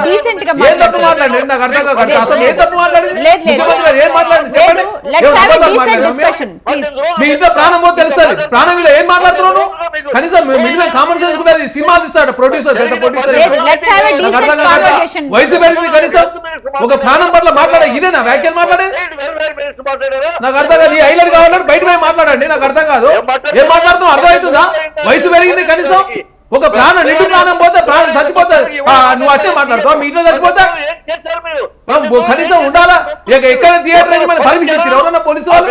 ఏం తప్పు మాట్లాడి నాకు అర్థం కాక, అసలు ఏం తప్పు మాట్లాడింది ముఖ్యమంత్రి గారు? ఏం మాట్లాడింది చెప్పండి. మీ ఇంట్లో ప్రాణం పోతే తెలుస్తుంది, ప్రాణం మీద ఏం మాట్లాడుతున్నావు? కనీసం మినిమం కామన్ సెన్స్ కూడా సినిమాలు ఇస్తాడు ప్రొడ్యూసర్, పెద్ద ప్రొడ్యూసర్, నాకు అర్థం కాక వయసు పెరిగింది కనీసం ఒక ప్రాణం పట్ల మాట్లాడే ఇదేనా వ్యాఖ్యలు మాట్లాడేది? మాట్లాడారా? నాకు అర్థం కాదు. నీ హైలైట్ కావాలంటే బయట పోయి మాట్లాడండి. నాకు అర్థం కాదు ఏం మాట్లాడుతున్నావు, అర్థమవుతుందా? వయసు పెరిగింది, కనీసం ఒక ప్రాణం నిండు ప్రాణం పోతే ప్రాణం చచ్చిపోతుంది. నువ్వు అట్టే మాట్లాడుతావు, మీ ఇంట్లో చచ్చిపోతా కనీసం ఉండాలా? ఎక్కడ థియేటర్ యజమాని పర్మిషన్ ఇచ్చారు? ఎవరన్నా పోలీసు వాళ్ళు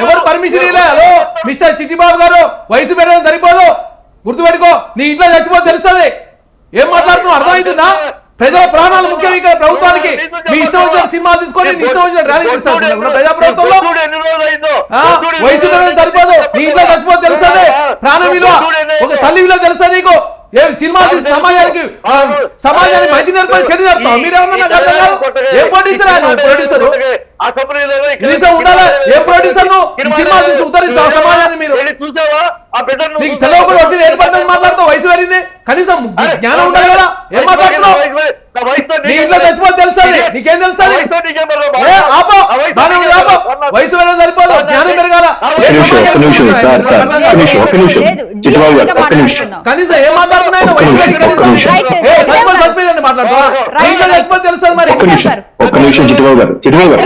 ఎవరు పర్మిషన్ ఇవ్వలే? హలో మిస్టర్ చిట్టిబాబు గారు, వయసు పెరగడం సరిపోదు, గుర్తుపెట్టుకో. నీ ఇంట్లో చచ్చిపోతే తెలుస్తుంది. ఏం మాట్లాడుతున్నావు, అర్థమవుతుందా? ప్రజల ప్రాణాలు ముఖ్యం ఇక్కడ ప్రభుత్వానికి. మీ ఇష్టం వచ్చిన సినిమాలు తీసుకొని నీ ఇష్టం వచ్చిన ర్యాలీ తీస్తారు ప్రజా ప్రభుత్వంలో. వయసు పెరగడం సరిపోదు, నీ ఇంట్లో చచ్చిపోతే తెలుస్తుంది. ప్రాణం విలువ, ఒక తల్లి విలువ తెలుసా నీకు? ఏ సినిమా తీసి సమాజానికి మంచి నేర్పడి చెడు నేర్పుతావు మీరేమన్నా? నాకు అర్థం కాదు. ఏం ప్రొడ్యూసర్ ఆయన? ప్రొడ్యూసర్ కనీసం ఉండాలా? ఏం ప్రొడ్యూసర్ నువ్వు? సినిమా తీసి ఉత్తరిస్తావు సమాజాన్ని. మీరు నీకు తెలియకుండా వచ్చి ఏర్పడుతుంది మాట్లాడుతావు. వయసు పెరిగింది, కనీసం జ్ఞానం ఉండాలి కదా. ఏం మాట్లాడుతున్నావు? నీ ఇంట్లో చచ్చిపోతే తెలుస్తుంది, నీకేం తెలుస్తుంది? ఆపో, బాగా ఉంది, ఆపో. వయసు పెరగడం సరిపోదు, జ్ఞానం పెరగాల. కనీసం ఏం మాట్లాడుతున్నాయో వయసు పెరిగి కనీసం సత్పేదండి మాట్లాడుతావా? నీ ఇంట్లో చచ్చిపోతే తెలుస్తుంది. మరి ఒక్క నిమిషం చిట్టుబాబు గారు, చిట్టుబాబు గారు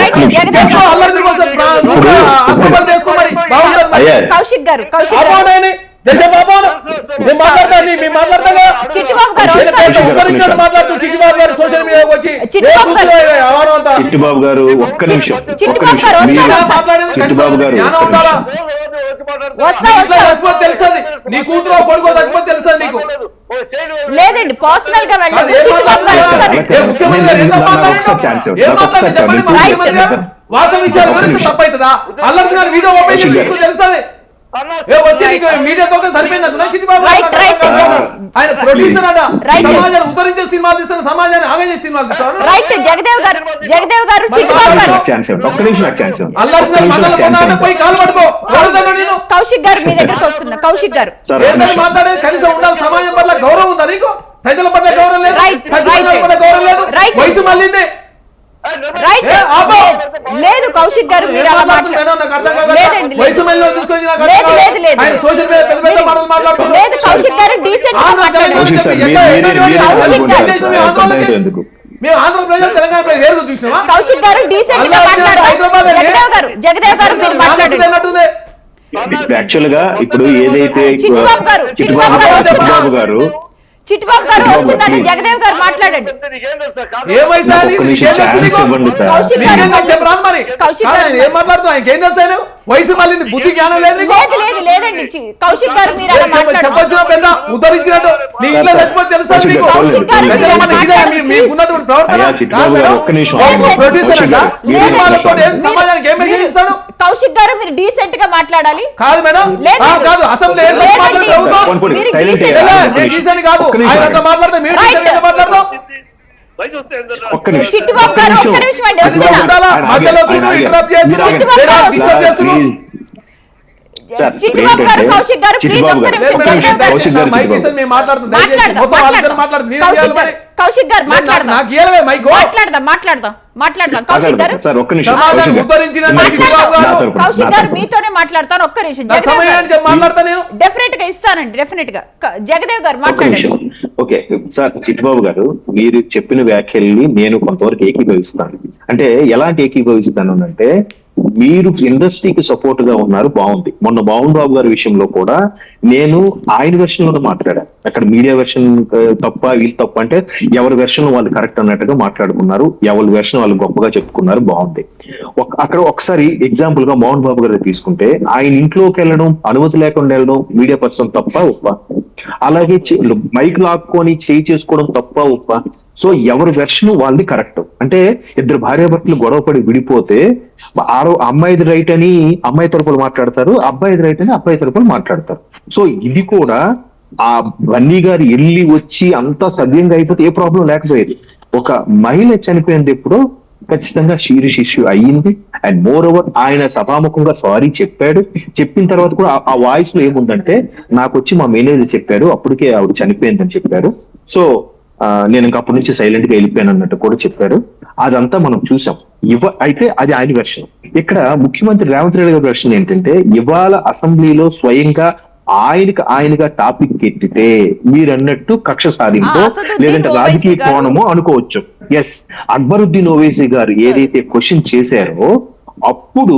అల్లరి కోసం ఆత్మబలి చేసుకో. మరి బాగుంటుంది. కౌశిక్ గారు మాట్లాడుతూ చిట్టిబాబు గారు సోషల్ మీడియాకి వచ్చి చిట్టిబాబు గారు ఒక్క నిమిషం చిట్టిబాబు గారు తెలుస్తుంది. నీ కూతురు కొడుకో చచ్చిపోతే తెలుస్తుంది నీకు. లేదండి, పర్సనల్ గా వెళ్ళదు. వాస్తవ విషయాలు వివరిస్తే తప్పవుతుందా? అల్లరి వీడియో ఓపెన్ చేసి తీసుకుని తెలుస్తుంది. వచ్చి నీకు మీడియాతో సరిపోయింది అంటున్నా చిట్టిబాబు. ఆయన ప్రొడ్యూసర్ అట, సమాజాన్ని ఉద్ధరించే సినిమాలు తీస్తాను, సమాజాన్ని ఆగజే సినిమాలు తీస్తాను. అల్లరి మండలం పోయి కాలు పడుకో. నేను కౌశిక్ గారు మీ దగ్గరకు వస్తున్నా. కౌశిక్ గారు ఏంటని మాట్లాడేది? కనీసం ఉండాలి. సమాజం పట్ల గౌరవం ఉందా నీకు? ప్రజల పట్ల గౌరవం లేదు, సచివాలయం పట్ల గౌరవం లేదు. వయసు మళ్ళీంది. లేదు కౌశిక్ గారు, మీరు అలా మాట్లాడండి. వయసు మళ్ళీ తీసుకొని ఆయన సోషల్ మీడియా పెద్ద పెద్ద మాటలు మాట్లాడుతున్నారు. లేదు కౌశిక్ గారు, డీసెంట్ గా మాట్లాడండి. మేము ఆంధ్ర ప్రజలు తెలంగాణ ప్రజలు వేరుగా చూసినావా? కౌశిక్ గారు డీసెంట్ గా మాట్లాడండి. హైదరాబాద్ జగదేవ్ గారు మీరు మాట్లాడండి. యాక్చువల్ గా ఇప్పుడు ఏదైతే చిట్టిబాబు గారు చిట్టిబాబు గారు వస్తున్నారు. జగదేవ్ గారు మాట్లాడండి. ఏం మాట్లాడుతున్నా? ఇంకేం తెలుసా? వయసు మళ్ళీ బుద్ధి జ్ఞానం లేదు నీకు? లేదండి కౌశిక్ గారు మీరు చెప్పొచ్చిన పెద్ద ఉద్ధరించినట్టు నీ ఇంట్లో చచ్చిపోతే తెలుసా నీకు? మీకున్నటువంటి ప్రవర్తన ప్రొడ్యూసర్ అంట. సమాజానికి ఏం మెసేజ్ ఇస్తాడు? కౌశిక్ గారు మీరు డీసెంట్ గా మాట్లాడాలి. కాదు మేడం, కాదు. అసెంబ్లీ డీసెంట్ కాదు. ఆయన అట్లా మాట్లాడితే మీరు డీసెంట్ గా మాట్లాడతాం. చిట్టిబాబు గారు ఒక్క నిమిషం అండి. చిట్టిబాబు గారు, కౌశిక్ గారు ప్లీజ్ ఒక్క నిమిషం. కౌశిక్ గారు మాట్లాడదాం. కౌశిక్ గారు మీతోనే మాట్లాడతాను. ఒక్క నిమిషం. డెఫినెట్ గా ఇస్తానండి, డెఫినెట్ గా. జగదేవ్ గారు మాట్లాడండి. ఓకే సార్, చిట్టిబాబు గారు మీరు చెప్పిన వ్యాఖ్యల్ని నేను కొంతవరకు ఏకీభవిస్తాను. అంటే ఎలాంటి ఏకీభవిస్తాను అంటే, మీరు ఇండస్ట్రీకి సపోర్ట్ గా ఉన్నారు, బాగుంది. మొన్న మోహన్ బాబు గారి విషయంలో కూడా నేను ఆయన వెర్షన్ లోనే మాట్లాడాను. అక్కడ మీడియా వెర్షన్ తప్ప, వీళ్ళు తప్ప అంటే ఎవరి వెర్షన్ వాళ్ళు కరెక్ట్ అన్నట్టుగా మాట్లాడుకున్నారు, ఎవరి వెర్షన్ వాళ్ళు గొప్పగా చెప్పుకున్నారు, బాగుంది. అక్కడ ఒకసారి ఎగ్జాంపుల్ గా మోహన్ బాబు గారు తీసుకుంటే, ఆయన ఇంట్లోకి వెళ్ళడం, అనుమతి లేకుండా వెళ్ళడం మీడియా పర్సన్ తప్ప ఉప్ప, అలాగే మైక్ లాక్కొని చేయి చేసుకోవడం తప్ప ఉప్ప. సో ఎవరి వెర్షన్ వాళ్ళది కరెక్ట్. అంటే ఇద్దరు భార్యాభర్తలు గొడవపడి విడిపోతే అమ్మాయిది రైట్ అని అమ్మాయి తరపులు మాట్లాడతారు, అబ్బాయిది రైట్ అని అబ్బాయి తరపులు మాట్లాడతారు. సో ఇది కూడా ఆ బన్నీ గారు వెళ్ళి వచ్చి అంతా సవ్యంగా అయిపోతే ఏ ప్రాబ్లం లేకపోయేది. ఒక మహిళ చనిపోయింది ఎప్పుడో ఖచ్చితంగా సీరియస్ ఇష్యూ అయ్యింది. అండ్ మోర్ ఓవర్ ఆయన సభాముఖంగా సారీ చెప్పాడు. చెప్పిన తర్వాత కూడా ఆ వాయిస్ లో ఏముందంటే, నాకు వచ్చి మా మేనేజర్ చెప్పారు, అప్పటికే ఆవిడ చనిపోయిందని చెప్పారు. సో నేను ఇంక అప్పటి నుంచి సైలెంట్ గా వెళ్ళిపోయాను అన్నట్టు కూడా చెప్పారు. అదంతా మనం చూసాం. అయితే అది ఆయన వెర్షన్. ఇక్కడ ముఖ్యమంత్రి రేవంత్ రెడ్డి గారి వెర్షన్ ఏంటంటే, ఇవాళ అసెంబ్లీలో స్వయంగా ఆయనగా టాపిక్ ఎత్తితే మీరు అన్నట్టు కక్ష సాధింపో లేదంటే రాజకీయ కోణమో అనుకోవచ్చు. ఎస్, అక్బరుద్దీన్ ఓవైసీ గారు ఏదైతే క్వశ్చన్ చేశారో అప్పుడు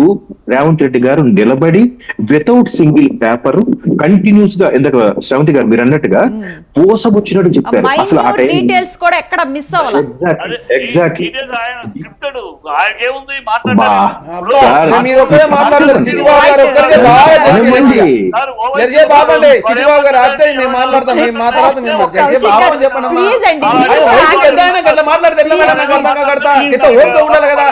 రేవంత్ రెడ్డి గారు నిలబడి వితౌట్ సింగిల్ పేపర్ కంటిన్యూస్ గా ఇందాక శ్రవంతి గారు మీరు అన్నట్టుగా పోసబొచ్చినట్టు చెప్పారు. అసలు ఆ టైం డీటెయిల్స్ కూడా ఎక్కడ మిస్ అవ్వాలి. ఎగ్జాక్ట్లీ ఆయన స్క్రిప్టెడ్, ఆయనకేముంది బా మాట్లాడారు. సార్ మీరు ఒక్కరే మాట్లాడతారు. చిట్టిబాబు గారు ఒక్కరికే బాగా అనివ్వండి. జరిగే బాబు అండి. చిట్టిబాబు గారు అర్థం మేము మాట్లాడతాం. మేము మా తర్వాత మేము జరిగే బాబు అని చెప్పండి. ప్లీజ్ అండి. ఆయన వయసు పెద్ద ఆయన అట్లా మాట్లాడితే ఎట్లా మేడం? నాకు అర్థం కాకడతా ఇంత ఓపిక ఉండాలి కదా.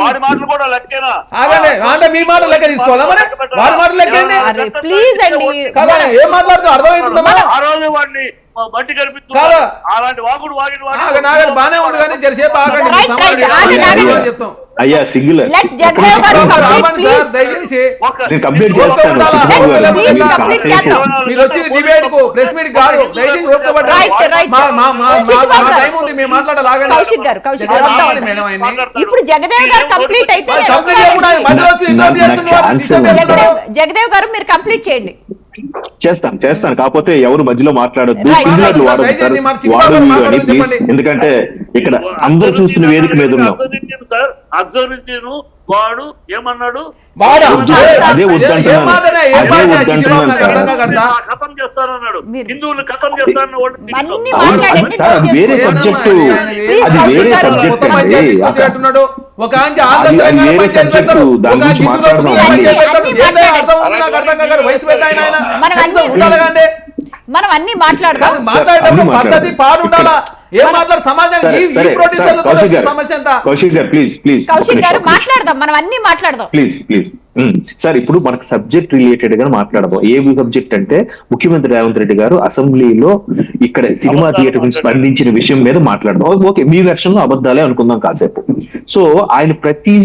వాడి మాటలు కూడా లెక్కేనా? ఆగండి, అంటే మీ మాట లెక్క తీసుకోవాలా మరి? వారి మాట లెక్కేంది ప్లీజ్ అండి. కదా? ఏం మాట్లాడుతూ అర్థమవుతుందమ్మా? ఆ రోజు వాడిని బట్టి కనిపిస్తుంది. కాదా? అలాంటి వాగుడు వాగిన నాగండి బానే ఉంది కానీ జరిసేపు ఆగండి. Right, right, ఆగండి. చెప్తాం. అయ్యా సింగిల్ Let జగదేవ్ గారు రామండి please. సార్, దయచేసి నేను కంప్లీట్ ఓపిక చేస్తాను. ఉండాలా? చిట్టిబాబు గారు, Please మీరు complete కాసేపు చేద్దాం. మీరు వచ్చింది డిబేట్ కు, ప్రెస్ మీట్ కాదు. దయచేసి ఓపిక Right, right. చిట్టిబాబు గారు. టైం ఉంది, మేము మాట్లాడాలి. ఆగండి. కౌశిక్ గారు, కౌశిక్ గారు, రామండి వద్దాం. మేడం ఆయన్ని. ఇప్పుడు జగదేవ్ గారు కంప్లీట్ అయితే నేను కంప్లీట్ చేయకుండా ఆయన మధ్యలో వచ్చి ఇంటర్వ్యూ చేస్తున్నారు, నాకు డిస్టర్బ్ ఛాన్స్ చేస్తున్నారు. జగదేవ్ గారు మీరు కంప్లీట్ చేయండి. చేస్తాను కాకపోతే ఎవరు మధ్యలో మాట్లాడొద్దు. Right. సింగులర్లు సార్, వాడొద్దు దయచేసి సార్. మన చిట్టిబాబు వాడు గారు వీడు అని మాట్లాడొద్దు ప్లీజ్. చెప్పండి. ఎందుకంటే ఇక్కడ అందరూ చూస్తున్న వేదిక మీద ఉన్నాం. సార్ అగ్జర్వించాను. వాడు ఏమన్నాడు? వాడా? అదే వద్దంటున్నాను. ఏం మాటనే? ఏం అదే భాష? వద్దంటున్నాను చిట్టిబాబు నాకు సార్. అర్థం కాకడతా. ఖతం చేస్తానన్నాడు. మీరు- హిందువులు ఖతం చేస్తానని వాడు అన్ని అవును, మాట్లాడండి. సార్, అది వేరే note సబ్జెక్టు. చేసుకోండి. అది వేరే Please, సబ్జెక్ట్ మొత్తం పంచాయతీ తీసుకొచ్చినట్టున్నాడు. ఒక ఆయన ఆంధ్ర అది తెలంగాణ వేరే పంచాయతీ సబ్జెక్టు. పెడతాడు. దాని ఒక ఆయన గురించి హిందువుల మాట్లాడదాం. ముస్లిం పంచాయతీ పెడతాడు. అన్ని ఏందో అర్థం ఉంది నాకు అర్థం కాదు. వయసు పెద్ద ఆయన ఆయన. మనం కనీసం అన్ని- ఉండాలి కండి. మనం అన్ని మాట్లాడదాం. కాదు, మాట్లాడేటప్పుడు అన్ని పద్ధతి మాట్లాడదాం. పాడు ఉండాలా? ఏం మాట్లాడు సమాజానికి సరే, ఈ సరే, ప్రొడ్యూసర్లతో కౌశిక్ వచ్చే గారు, సమస్య ఎంత? కౌశిక్ గారు ప్లీజ్ కౌశిక్ గారు మాట్లాడదాం. మనం అన్ని మాట్లాడదాం. ప్లీజ్ సార్, ఇప్పుడు మనకు సబ్జెక్ట్ రిలేటెడ్ గా మాట్లాడదాం. ఏ సబ్జెక్ట్ అంటే ముఖ్యమంత్రి రేవంత్ రెడ్డి గారు అసెంబ్లీలో ఇక్కడ సినిమా థియేటర్ గురించి స్పందించిన విషయం మీద మాట్లాడదాం. ఓకే, మీ వెర్షన్ లో అబద్ధాలే అనుకుందాం కాసేపు. సో ఆయన ప్రతి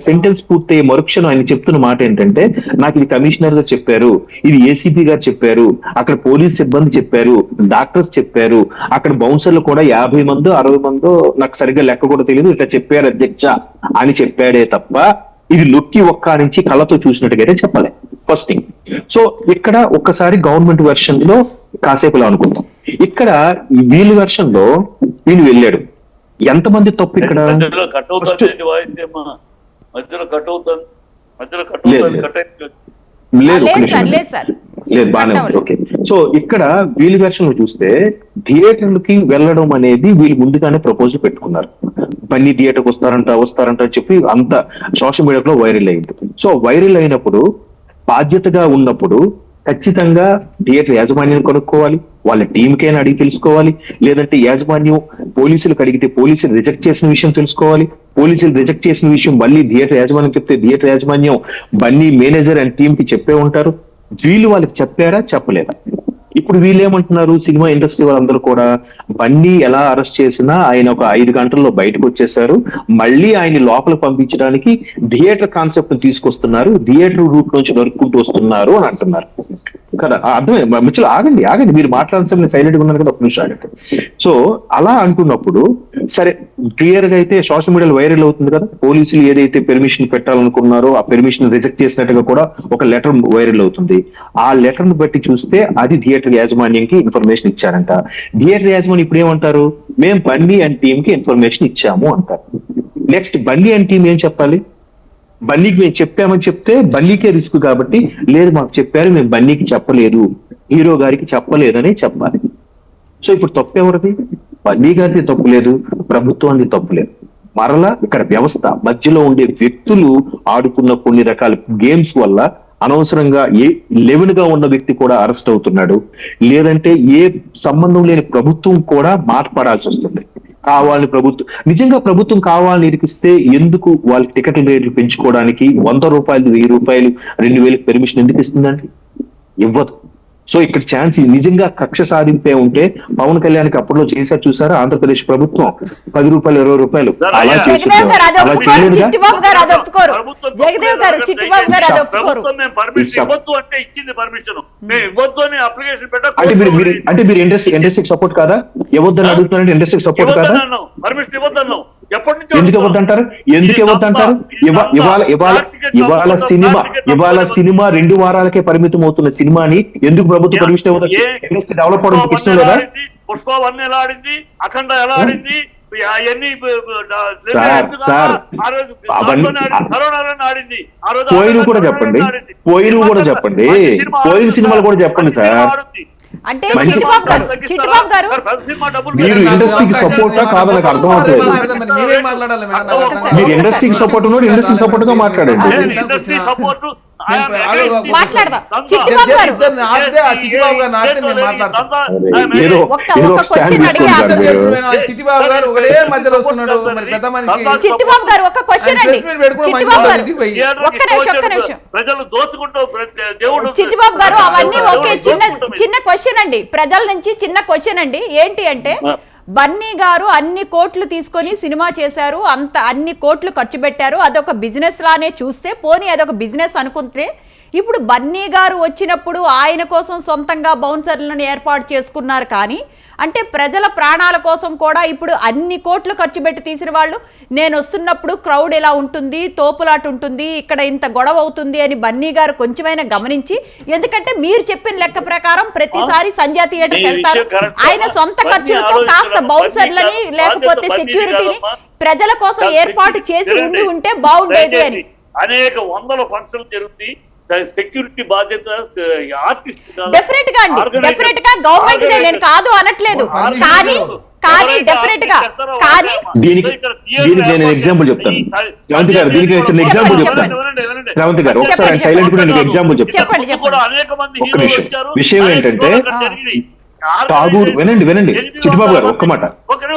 సెంటెన్స్ పూర్తయ్యే మరుక్షణం ఆయన చెప్తున్న మాట ఏంటంటే, నాకు ఇది కమిషనర్ గారు చెప్పారు, ఇది ఏసీపీ గారు చెప్పారు, అక్కడ పోలీస్ సిబ్బంది చెప్పారు, డాక్టర్స్ చెప్పారు, అక్కడ బౌన్సర్లు కూడా 50 మందో 60 మందో నాకు సరిగ్గా లెక్క కూడా తెలియదు, ఇట్లా చెప్పారు అధ్యక్ష అని చెప్పాడే తప్ప ఇది నొక్కి ఒక్క నుంచి కళ్ళతో చూసినట్టుగా చెప్పలే. First thing. సో ఇక్కడ ఒక్కసారి గవర్నమెంట్ వెర్షన్ లో కాసేపులో అనుకుందాం. ఇక్కడ వీళ్ళ వెర్షన్ లో వీళ్ళు వెళ్ళాడు. ఎంతమంది తప్పు ఇక్కడ? మధ్యలో కట్ అవుతుంది వాయిస్ ఏమో. మధ్యలో కట్ అవుతుంది. లేదు. కట్ అవుతుంది. లేదు, ఒక్క లేదు నిమిషం. సార్, లేదు సార్. లేదు, బాగానే ఉంది. ఓకే, సో ఇక్కడ వీళ్ళ వెర్షన్ లో చూస్తే థియేటర్లకి వెళ్ళడం అనేది వీళ్ళు ముందుగానే ప్రపోజల్ పెట్టుకున్నారు. పన్ని థియేటర్కి వస్తారంట అని చెప్పి అంత సోషల్ మీడియాలో వైరల్ అయింది. సో వైరల్ అయినప్పుడు బాధ్యతగా ఉన్నప్పుడు ఖచ్చితంగా థియేటర్ యాజమాన్యం కనుక్కోవాలి, వాళ్ళ టీంకైనా అడిగి తెలుసుకోవాలి, లేదంటే యాజమాన్యం పోలీసులకు అడిగితే పోలీసులు రిజెక్ట్ చేసిన విషయం తెలుసుకోవాలి. పోలీసులు రిజెక్ట్ చేసిన విషయం మళ్ళీ థియేటర్ యాజమాన్యం చెప్తే థియేటర్ యాజమాన్యం బన్నీ మేనేజర్ అండ్ టీం కి చెప్పే ఉంటారు. వీళ్ళు వాళ్ళకి చెప్పారా చెప్పలేదా? ఇప్పుడు వీళ్ళు ఏమంటున్నారు, సినిమా ఇండస్ట్రీ వాళ్ళందరూ కూడా బన్నీ ఎలా అరెస్ట్ చేసినా ఆయన ఒక 5 గంటల్లో బయటకు వచ్చేసారు, మళ్ళీ ఆయన లోపల పంపించడానికి థియేటర్ కాన్సెప్ట్ ను తీసుకొస్తున్నారు, థియేటర్ రూట్ నుంచి నరుక్కుంటూ వస్తున్నారు అని అంటున్నారు కదా. అర్థమే మిచ్చలు, ఆగండి మీరు మాట్లాడాల్సిన సైలెంట్ గా ఉన్నారు కదా, ఒక నిమిషం ఆగండి. సో అలా అంటున్నప్పుడు సరే, క్లియర్ గా అయితే సోషల్ మీడియాలో వైరల్ అవుతుంది కదా, పోలీసులు ఏదైతే పెర్మిషన్ పెట్టాలనుకున్నారో ఆ పెర్మిషన్ రిజెక్ట్ చేసినట్టుగా కూడా ఒక లెటర్ వైరల్ అవుతుంది. ఆ లెటర్ ను బట్టి చూస్తే అది థియేటర్ యాజమాన్యంకి ఇన్ఫర్మేషన్ ఇచ్చారంట. థియేటర్ యాజమాన్యం ఇప్పుడు ఏమంటారు, మేము బన్నీ అండ్ టీమ్ కి ఇన్ఫర్మేషన్ ఇచ్చాము అంటారు. నెక్స్ట్ బన్నీ అండ్ టీమ్ ఏం చెప్పాలి, బన్నీకి మేము చెప్పామని చెప్తే బన్నీకే రిస్క్ కాబట్టి, లేదు మాకు చెప్పారు మేము బన్నీకి చెప్పలేదు, హీరో గారికి చెప్పలేదని చెప్పాలి. సో ఇప్పుడు తప్పు ఎవరిది? బన్నీ గారిది తప్పు లేదు, ప్రభుత్వానికి తప్పు లేదు. మరలా ఇక్కడ వ్యవస్థ మధ్యలో ఉండే వ్యక్తులు ఆడుకున్న కొన్ని రకాల గేమ్స్ వల్ల అనవసరంగా 11 గా ఉన్న వ్యక్తి కూడా అరెస్ట్ అవుతున్నాడు, లేదంటే ఏ సంబంధం లేని ప్రభుత్వం కూడా మాట్లాడాల్సి వస్తుంది. కావాలని నిజంగా ప్రభుత్వం కావాలని ఇరికిస్తే ఎందుకు వాళ్ళకి టికెట్ల రేట్లు పెంచుకోవడానికి 100 రూపాయలు 1000 రూపాయలు 2000 పెర్మిషన్ ఎందుకు ఇస్తుందండి? ఇవ్వదు. సో ఇక్కడ ఛాన్స్ నిజంగా కక్ష సాధింపే ఉంటే పవన్ కళ్యాణ్కి అప్పట్లో చేశారు చూసారా, ఆంధ్రప్రదేశ్ ప్రభుత్వం 10 రూపాయలు 20 రూపాయలు అలా జగదేవ్ గారు అది అలా ఒప్పుకోరు, చేయలేదుగా. చిట్టిబాబు గారు అది ఒప్పుకోరు. జగదేవ్ గారు, చిట్టిబాబు గారు అది ఒప్పుకోరు. ప్రభుత్వం మేము పర్మిషన్ ఇవ్వద్దు అంటే ఇచ్చింది పర్మిషన్, మేము ఇవ్వద్దు అని అప్లికేషన్ అంటే మీరు ఇండస్ట్రీకి సపోర్ట్ కాదా? ఇవ్వద్దని అడుగుతున్నారంటే ఇండస్ట్రీకి సపోర్ట్ కాదా? పర్మిషన్ ఇవ్వద్దన్నావు. ఎప్పటి నుంచి ఎందుకు ఇవ్వద్దంటారు? ఇవాళ సినిమా 2 వారాలకే పరిమితం అవుతున్న సినిమాని ఎందుకు ప్రభుత్వం పర్మిషన్ ఇవ్వదు? ఇండస్ట్రీ డెవలప్ అవడానికి ఇష్టం లేదా? పుష్ప 1 ఎలా ఆడింది, అఖండ ఎలా ఆడింది, అవన్నీ సార్, ఆడింది ఆ రోజు పోయిన కూడా చెప్పండి, పోయిన కూడా చెప్పండి, పోయిన సినిమాలు కూడా చెప్పండి సార్. అంటే మంచి- చిట్టిబాబు గారు మీరు ఇండస్ట్రీకి సపోర్ట్ కాదు నాకు అర్థం అవుతుంది. మీరేం మాట్లాడాలి మేడం? నాకు అర్థం కాదు. మీరు ఇండస్ట్రీకి సపోర్ట్ ఉన్నాడు, ఇండస్ట్రీ సపోర్ట్ గా మాట్లాడండి. ఇండస్ట్రీ సపోర్ట్ మాట్లాడదాం. చిట్టిబాబు గారు ఇద్దరిని ఆపితే ఆ చిట్టిబాబు గారిని ఆపితే మేము మాట్లాడతాం. ఏదో ఒక్క ఏదో ఒక question స్టాండ్ అడిగి తీసుకుంటారు అర్థం మీరు. చేసుకున్నాను. ఆ చిట్టిబాబు గారు ఒకటే మధ్యలో వస్తున్నాడు. మరి పెద్ద మనిషి చిట్టిబాబు గారు ఒక క్వశ్చన్ అండి. ప్రెస్ మీట్ పెట్టుకుని చిట్టిబాబు మంచి గారు ఇంటికి పోయి ఒక్క నిమిషం. ప్రజలు దోచుకుంటూ దేవుడు చిట్టిబాబు గారు అవన్నీ ఓకే, చిన్న క్వశ్చన్ అండి, ప్రజల నుంచి చిన్న క్వశ్చన్ అండి. ఏంటి అంటే బన్నీ గారు అన్ని కోట్లు తీసుకొని సినిమా చేశారు, అన్ని కోట్లు ఖర్చు పెట్టారు, అదొక బిజినెస్ లానే చూస్తే పోనీ అదొక బిజినెస్ అనుకుంటే, ఇప్పుడు బన్నీ గారు వచ్చినప్పుడు ఆయన కోసం సొంతంగా బౌన్సర్లను ఏర్పాటు చేసుకున్నారు. కానీ అంటే ప్రజల ప్రాణాల కోసం కూడా ఇప్పుడు అన్ని కోట్లు ఖర్చు పెట్టి తీసిన వాళ్ళు, నేను వస్తున్నప్పుడు క్రౌడ్ ఎలా ఉంటుంది, తోపులాట ఉంటుంది, ఇక్కడ ఇంత గొడవ అవుతుంది అని బన్నీ గారు కొంచెమైనా గమనించి, ఎందుకంటే మీరు చెప్పిన లెక్క ప్రకారం ప్రతిసారి సంధ్యా థియేటర్కి వెళ్తారు, ఆయన సొంత ఖర్చులతో కాస్త బౌన్సర్లని లేకపోతే సెక్యూరిటీని ప్రజల కోసం ఏర్పాటు చేసి ఉంటే బాగుండేది అని. అనేక వందల ఫంక్షన్లు జరుగుతాయి, సెక్యూరిటీ బాధ్యత ఆర్టిస్ట్ డెఫినెట్ గా అండి, డెఫినెట్ గా గవర్నమెంట్ దే, నేను కాదు అనట్లేదు, కానీ డెఫినెట్ గా కానీ దీనికి నేను ఎగ్జాంపుల్ చెప్తాను శ్రావంతి గారు, దీనికి నేను ఎగ్జాంపుల్ చెప్తాను. శ్రావంతి గారు ఒకసారి సైలెంట్ గా నేను ఎగ్జాంపుల్ చెప్తాను. చెప్పండి. ఒక్క నిమిషం. విషయం ఏంటంటే ఠాగూర్, వినండి చిట్టిబాబు గారు, ఒక్క మాట.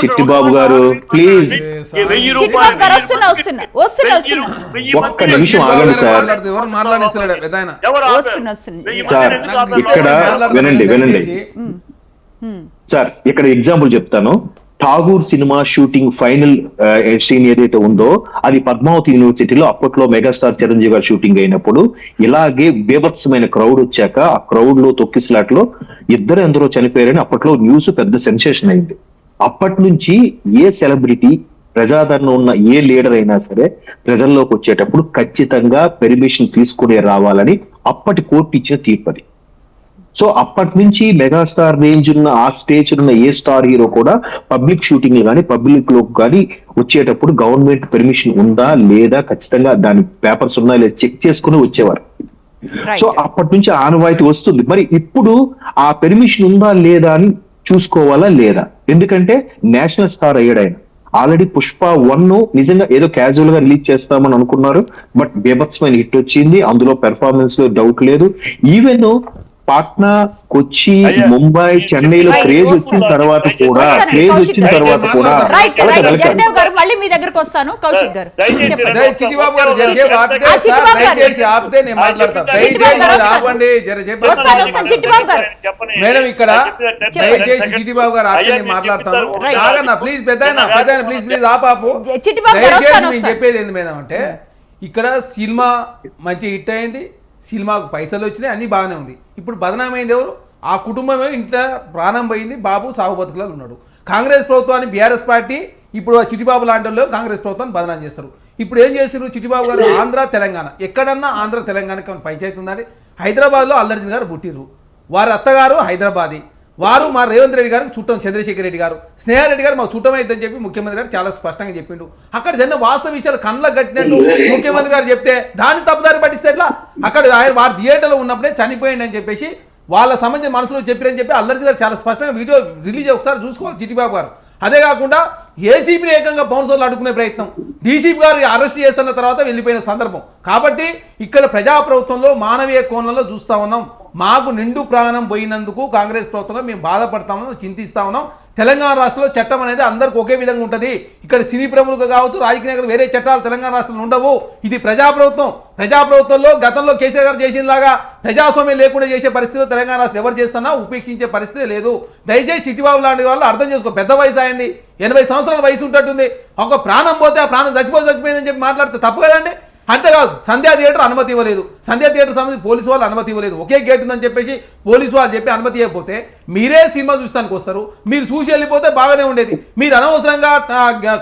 చిట్టిబాబు గారు ప్లీజ్ చిట్టిబాబు గారు వస్తున్నా ఒక్క నిమిషం ఆగండి సార్. ఎవరు మాట్లాడిస్తాడు పెద్దాయన? సార్ ఇక్కడ వినండి సార్, ఇక్కడ ఎగ్జాంపుల్ చెప్తాను. Tagore cinema shooting final scene ఏదైతే ఉందో అది పద్మావతి యూనివర్సిటీలో అప్పట్లో మెగాస్టార్ చిరంజీవి గారు షూటింగ్ అయినప్పుడు ఇలాగే బీభత్సమైన క్రౌడ్ వచ్చాక ఆ క్రౌడ్ లో తొక్కిసలాట్లో ఎందరో చనిపోయారని అప్పట్లో న్యూస్ పెద్ద సెన్సేషన్ అయింది. అప్పటి నుంచి ఏ సెలబ్రిటీ, ప్రజాదరణ ఉన్న ఏ లీడర్ అయినా సరే ప్రజల్లోకి వచ్చేటప్పుడు ఖచ్చితంగా పెర్మిషన్ తీసుకునే రావాలని అప్పటి కోర్టు ఇచ్చిన తీర్పు అది. సో అప్పటి నుంచి మెగాస్టార్ రేంజ్ ఉన్న ఆ స్టేజ్ ఉన్న ఏ స్టార్ హీరో కూడా పబ్లిక్ షూటింగ్ కానీ పబ్లిక్ లో కానీ వచ్చేటప్పుడు గవర్నమెంట్ పెర్మిషన్ ఉందా లేదా, ఖచ్చితంగా దాని పేపర్స్ ఉన్నా లేదా చెక్ చేసుకుని వచ్చేవారు. సో అప్పటి నుంచి ఆనవాయితీ వస్తుంది. మరి ఇప్పుడు ఆ పెర్మిషన్ ఉందా లేదా అని చూసుకోవాలా లేదా? ఎందుకంటే నేషనల్ స్టార్ అయ్యాడు ఆయన. ఆల్రెడీ పుష్ప 1 నిజంగా ఏదో క్యాజువల్ గా రిలీజ్ చేస్తామని అనుకున్నారు, బట్ బీభత్సమైన హిట్ వచ్చింది, అందులో పెర్ఫార్మెన్స్ లో డౌట్ లేదు. ఈవెన్ పాట్నా, కొచ్చి, ముంబై, చెన్నైలో క్రేజ్ వచ్చిన తర్వాత కూడా జగదేవ్ గారు మళ్ళీ మీ దగ్గరకు వస్తాను. కౌశిక్ గారు చిట్టిబాబు గారు దయచేసి ఆపితే నేను మాట్లాడతాను. దయచేసి ఆపండి. మేడం ఇక్కడ దయచేసి చిట్టిబాబు గారు ఆపితే నేను మాట్లాడతాను. ఆగన్నా ప్లీజ్, పెద్దాయన ప్లీజ్ ఆపాపు. దయచేసి నేను చెప్పేది ఏంది మేడం అంటే, ఇక్కడ సినిమా మంచి హిట్ అయింది, సినిమాకు పైసలు వచ్చినాయి, అన్ని బాగానే ఉంది. ఇప్పుడు బదనామైంది ఎవరు? ఆ కుటుంబమే ఇంట్లో ప్రాణం పోయింది, బాబు సాగు బతుకులలో ఉన్నాడు. కాంగ్రెస్ ప్రభుత్వాన్ని బీఆర్ఎస్ పార్టీ ఇప్పుడు చిట్టిబాబు లాంటి వాళ్ళు కాంగ్రెస్ ప్రభుత్వాన్ని బదనాం చేస్తారు. ఇప్పుడు ఏం చేశారు చిట్టిబాబు గారు? ఆంధ్ర తెలంగాణ, ఎక్కడన్నా ఆంధ్ర తెలంగాణకి పంచాయతీ ఉందండి. హైదరాబాద్లో అల్లర్జున్ గారు పుట్టిర్రు, వారి అత్తగారు హైదరాబాదీ, వారు మా రేవంత్ రెడ్డి గారికి చుట్టం, చంద్రశేఖర్ రెడ్డి గారు, స్నేహారెడ్డి గారు మాకు చుట్టం అయిద్దని చెప్పి ముఖ్యమంత్రి గారు చాలా స్పష్టంగా చెప్పిండు. అక్కడ జరిగిన వాస్తవ విషయాలు కళ్ళకు కట్టినట్టు ముఖ్యమంత్రి గారు చెప్తే దాన్ని తప్పుదారి పట్టిస్తే ఎట్లా? అక్కడ ఆయన వారి థియేటర్లో ఉన్నప్పుడే చనిపోయింది అని చెప్పేసి వాళ్ళ సంబంధించిన మనసులో చెప్పారని చెప్పి అల్లర్జున్ గారు చాలా స్పష్టంగా వీడియో రిలీజ్ ఒకసారి చూసుకోవాలి చిట్టిబాబు గారు. అదే కాకుండా ఏసీబీని ఏకంగా బౌన్సర్లు అడ్డుకునే ప్రయత్నం, డీసీపీ గారు అరెస్ట్ చేస్తున్న తర్వాత వెళ్ళిపోయిన సందర్భం. కాబట్టి ఇక్కడ ప్రజాప్రభుత్వంలో మానవీయ కోణంలో చూస్తా ఉన్నాం. మాకు నిండు ప్రాణం పోయినందుకు కాంగ్రెస్ ప్రభుత్వంగా మేము బాధపడతా ఉన్నాం, చింతిస్తా ఉన్నాం. తెలంగాణ రాష్ట్రంలో చట్టం అనేది అందరికి ఒకే విధంగా ఉంటుంది. ఇక్కడ సినీ ప్రముఖులు కావచ్చు, రాజకీయ నాయకులు వేరే చట్టాలు తెలంగాణ రాష్ట్రంలో ఉండవు. ఇది ప్రజాప్రభుత్వం. ప్రజాప్రభుత్వంలో గతంలో కేసీఆర్ గారు చేసినలాగా ప్రజాస్వామ్యం లేకుండా చేసే పరిస్థితిలో తెలంగాణ రాష్ట్రం ఎవరు చేస్తున్నా ఉపేక్షించే పరిస్థితి లేదు. దయచేసి చిట్టిబాబు లాంటి వాళ్ళు అర్థం చేసుకో. పెద్ద వయసు అయింది, 80 సంవత్సరాల వయసు ఉంటట్టుంది. ఒక ప్రాణం పోతే ఆ ప్రాణం చచ్చిపోయిందని చెప్పి మాట్లాడితే తప్పు కదండి. అంతేకాదు సంధ్యా థియేటర్ అనుమతి ఇవ్వలేదు, సంధ్యా థియేటర్ సంబంధించి పోలీసు వాళ్ళు అనుమతి ఇవ్వలేదు. ఒకే గేట్ ఉందని చెప్పేసి పోలీసు వాళ్ళు చెప్పి అనుమతి ఇవ్వకపోతే మీరే సినిమా చూస్తానికి వస్తారు, మీరు చూసి వెళ్ళిపోతే బాగానే ఉండేది. మీరు అనవసరంగా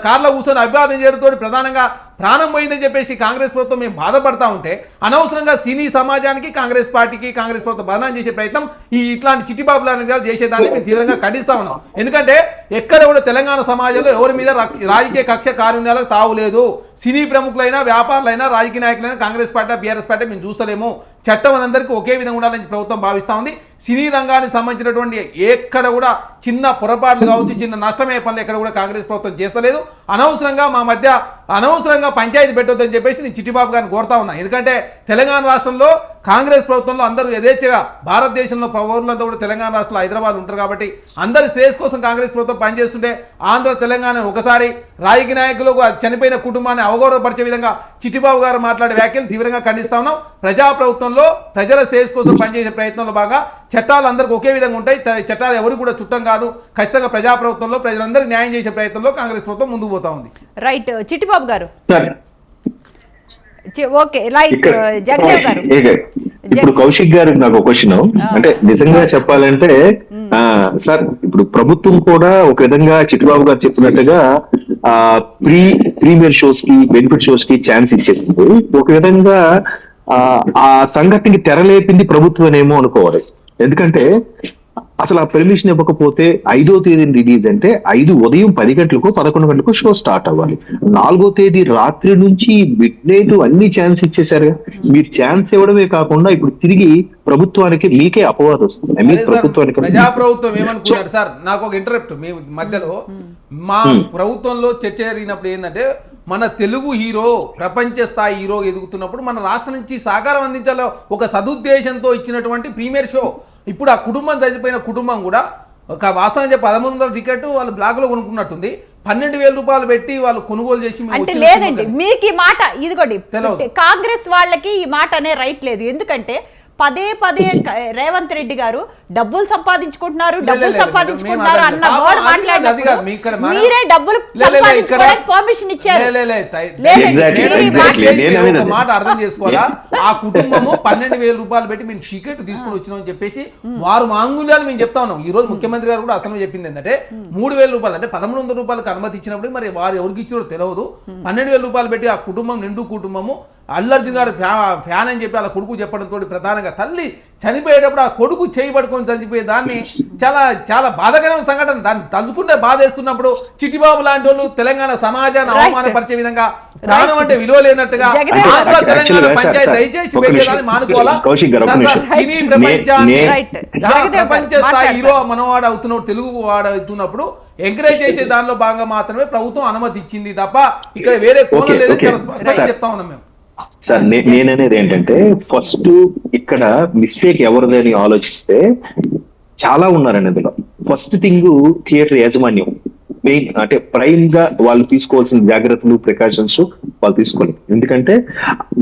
కార్లో కూర్చొని అభివాదం చేయడంతో ప్రధానంగా ప్రాణం పోయిందని చెప్పేసి కాంగ్రెస్ ప్రభుత్వం మేము బాధపడతా ఉంటే అనవసరంగా సినీ సమాజానికి కాంగ్రెస్ పార్టీకి కాంగ్రెస్ ప్రభుత్వం బదనాం చేసే ప్రయత్నం ఇట్లాంటి చిట్టిబాబు లాంటి చేసేదాన్ని మేము తీవ్రంగా ఖండిస్తా ఉన్నాం. ఎందుకంటే ఎక్కడ కూడా తెలంగాణ సమాజంలో ఎవరి మీద రాజకీయ కక్ష కారుణ్యాలకు తావులేదు. సినీ ప్రముఖులైనా వ్యాపారులైనా రాజకీయ నాయకులైనా కాంగ్రెస్ పార్టీ బీఆర్ఎస్ పార్టీ మేము చూస్తలేము. చట్టం అందరికీ ఒకే విధంగా ఉండాలని ప్రభుత్వం భావిస్తూ ఉంది. సినీ రంగానికి సంబంధించినటువంటి ఎక్కడ కూడా చిన్న పొరపాట్లు కావచ్చు, చిన్న నష్టమయ్యే పనులు ఎక్కడ కూడా కాంగ్రెస్ ప్రభుత్వం చేస్తలేదు. అనవసరంగా మా మధ్య అనవసరంగా పంచాయతీ పెట్టొద్దని చెప్పేసి నేను చిట్టిబాబు గారిని కోరుతా ఉన్నా. ఎందుకంటే తెలంగాణ రాష్ట్రంలో కాంగ్రెస్ ప్రభుత్వంలో అందరూ యథేచ్ఛగా భారతదేశంలో పౌరులంతా కూడా తెలంగాణ రాష్ట్రంలో హైదరాబాద్ ఉంటారు కాబట్టి అందరి శ్రేయస్ కోసం కాంగ్రెస్ ప్రభుత్వం పనిచేస్తుంటే ఆంధ్ర తెలంగాణ ఒకసారి రాజకీయ నాయకులకు చనిపోయిన కుటుంబాన్ని అవగౌరవపరిచే విధంగా చిట్టిబాబు గారు మాట్లాడే వ్యాఖ్యలు తీవ్రంగా ఖండిస్తా ఉన్నాం. ప్రజాప్రభుత్వంలో ప్రజల శ్రేయస్ కోసం పనిచేసే ప్రయత్నంలో భాగంగా చట్టాలు అందరికీ ఒకే విధంగా ఉంటాయి. చట్టాలు ఎవరు కూడా చుట్టం కాదు. ఖచ్చితంగా ప్రజాప్రభుత్వంలో ప్రజలందరికీ న్యాయం చేసే ప్రయత్నంలో కాంగ్రెస్ ప్రభుత్వం ముందుకు పోతా ఉంది. రైట్ చిట్టిబాబు గారు. ఓకే లైక్ జగదేవ్ గారు. ఇప్పుడు కౌశిక్ గారు నాకు ఒక క్వశ్చన్, అంటే నిజంగా చెప్పాలంటే సార్ ఇప్పుడు ప్రభుత్వం కూడా ఒక విధంగా చిట్టిబాబు గారు చెప్పినట్టుగా ప్రీమియర్ షోస్ కి బెనిఫిట్ షోస్ కి ఛాన్స్ ఇచ్చేసింది. ఒక విధంగా ఆ సంఘటనకి తెరలేపింది ప్రభుత్వమేమో అనుకోవాలి. ఎందుకంటే అసలు ఆ పర్మిషన్ ఇవ్వకపోతే 5వ తేదీని రిలీజ్ అంటే 5 ఉదయం 10 గంటలకు 11 గంటలకు షో స్టార్ట్ అవ్వాలి. 4వ తేదీ రాత్రి నుంచి మిడ్ నైట్ అన్ని ఛాన్స్ ఇచ్చేసారు. మీరు ఛాన్స్ ఇవ్వడమే కాకుండా ఇప్పుడు తిరిగి ప్రభుత్వానికి మీకే అపవాదం వస్తుంది. ప్రజాప్రభుత్వం ఏమనుకున్నారు సార్, నాకు ఒక ఇంటరప్ట్ మీ మధ్యలో. మా ప్రభుత్వంలో చర్చ జరిగినప్పుడు ఏంటంటే మన తెలుగు హీరో ప్రపంచ స్థాయి హీరో ఎదుగుతున్నప్పుడు మన రాష్ట్రం నుంచి సహకారం అందించాలో ఒక సదుద్దేశంతో ఇచ్చినటువంటి ప్రీమియర్ షో. ఇప్పుడు ఆ కుటుంబం చనిపోయిన కుటుంబం కూడా ఒక వాస్తవం చెప్పి 1300 టికెట్ వాళ్ళు బ్లాక్ లో కొనుక్కున్నట్టుంది. 12,000 రూపాయలు పెట్టి వాళ్ళు కొనుగోలు చేసి అంటే లేదండి మీకు ఈ మాట ఇదిగోండి, కాంగ్రెస్ వాళ్ళకి ఈ మాట అనే రైట్ లేదు. ఎందుకంటే పదే రేవంత్ రెడ్డి గారు డబ్బులు సంపాదించుకుంటున్నారు అన్న వర్డ్ మాట్లాడినప్పుడు మీరే డబ్బులు సంపాదించుకోవడానికి పర్మిషన్ ఇచ్చారు. మాట అర్థం చేసుకోవాలా, ఆ కుటుంబము 12,000 రూపాయలు పెట్టి మేము టికెట్ తీసుకుని వచ్చినామని చెప్పేసి వారు మాంగుల్యాలు మేము చెప్తా ఉన్నాం. ఈ రోజు ముఖ్యమంత్రి గారు కూడా అసలు చెప్పింది ఏంటంటే 3,000 రూపాయలు అంటే 1,100 రూపాయలకు అనుమతి ఇచ్చినప్పుడు మరి వారు ఎవరికి ఇచ్చారో తెలియదు. 12,000 రూపాయలు పెట్టి ఆ కుటుంబం నిండు కుటుంబము అల్లు అర్జున్ గారు ఫ్యాన్ అని చెప్పి అలా కొడుకు చెప్పడంతో ప్రధానంగా తల్లి చనిపోయేటప్పుడు ఆ కొడుకు చేయి పట్టుకొని చనిపోయే దాన్ని చాలా చాలా బాధాకరమైన సంఘటన. దాన్ని తలుచుకుంటే బాధేస్తున్నప్పుడు చిట్టిబాబు లాంటి వాళ్ళు తెలంగాణ సమాజాన్ని అవమానపరిచే విధంగా ప్రాణం అంటే విలువ లేనట్టుగా ఆంధ్ర తెలంగాణ పంచాయతీ దయచేసి పెట్టేదాన్ని మానుకోవాలా. సినీ ప్రపంచాన్ని ప్రపంచ స్థాయి హీరో మనవాడు అవుతున్నప్పుడు తెలుగు వాడు అవుతున్నప్పుడు ఎంకరేజ్ చేసే దానిలో భాగంగా మాత్రమే ప్రభుత్వం అనుమతి ఇచ్చింది తప్ప ఇక్కడ వేరే కోణం లేదని చాలా స్పష్టంగా చెప్తా ఉన్నాం మేము. సార్ నేననేది ఏంటంటే ఫస్ట్ ఇక్కడ మిస్టేక్ ఎవరిదని ఆలోచిస్తే చాలా ఉన్నారండి అందులో. ఫస్ట్ థింగ్ థియేటర్ యాజమాన్యం మెయిన్, అంటే ప్రైమ్ గా వాళ్ళు తీసుకోవాల్సిన జాగ్రత్తలు ప్రికాషన్స్ వాళ్ళు తీసుకోలేదు. ఎందుకంటే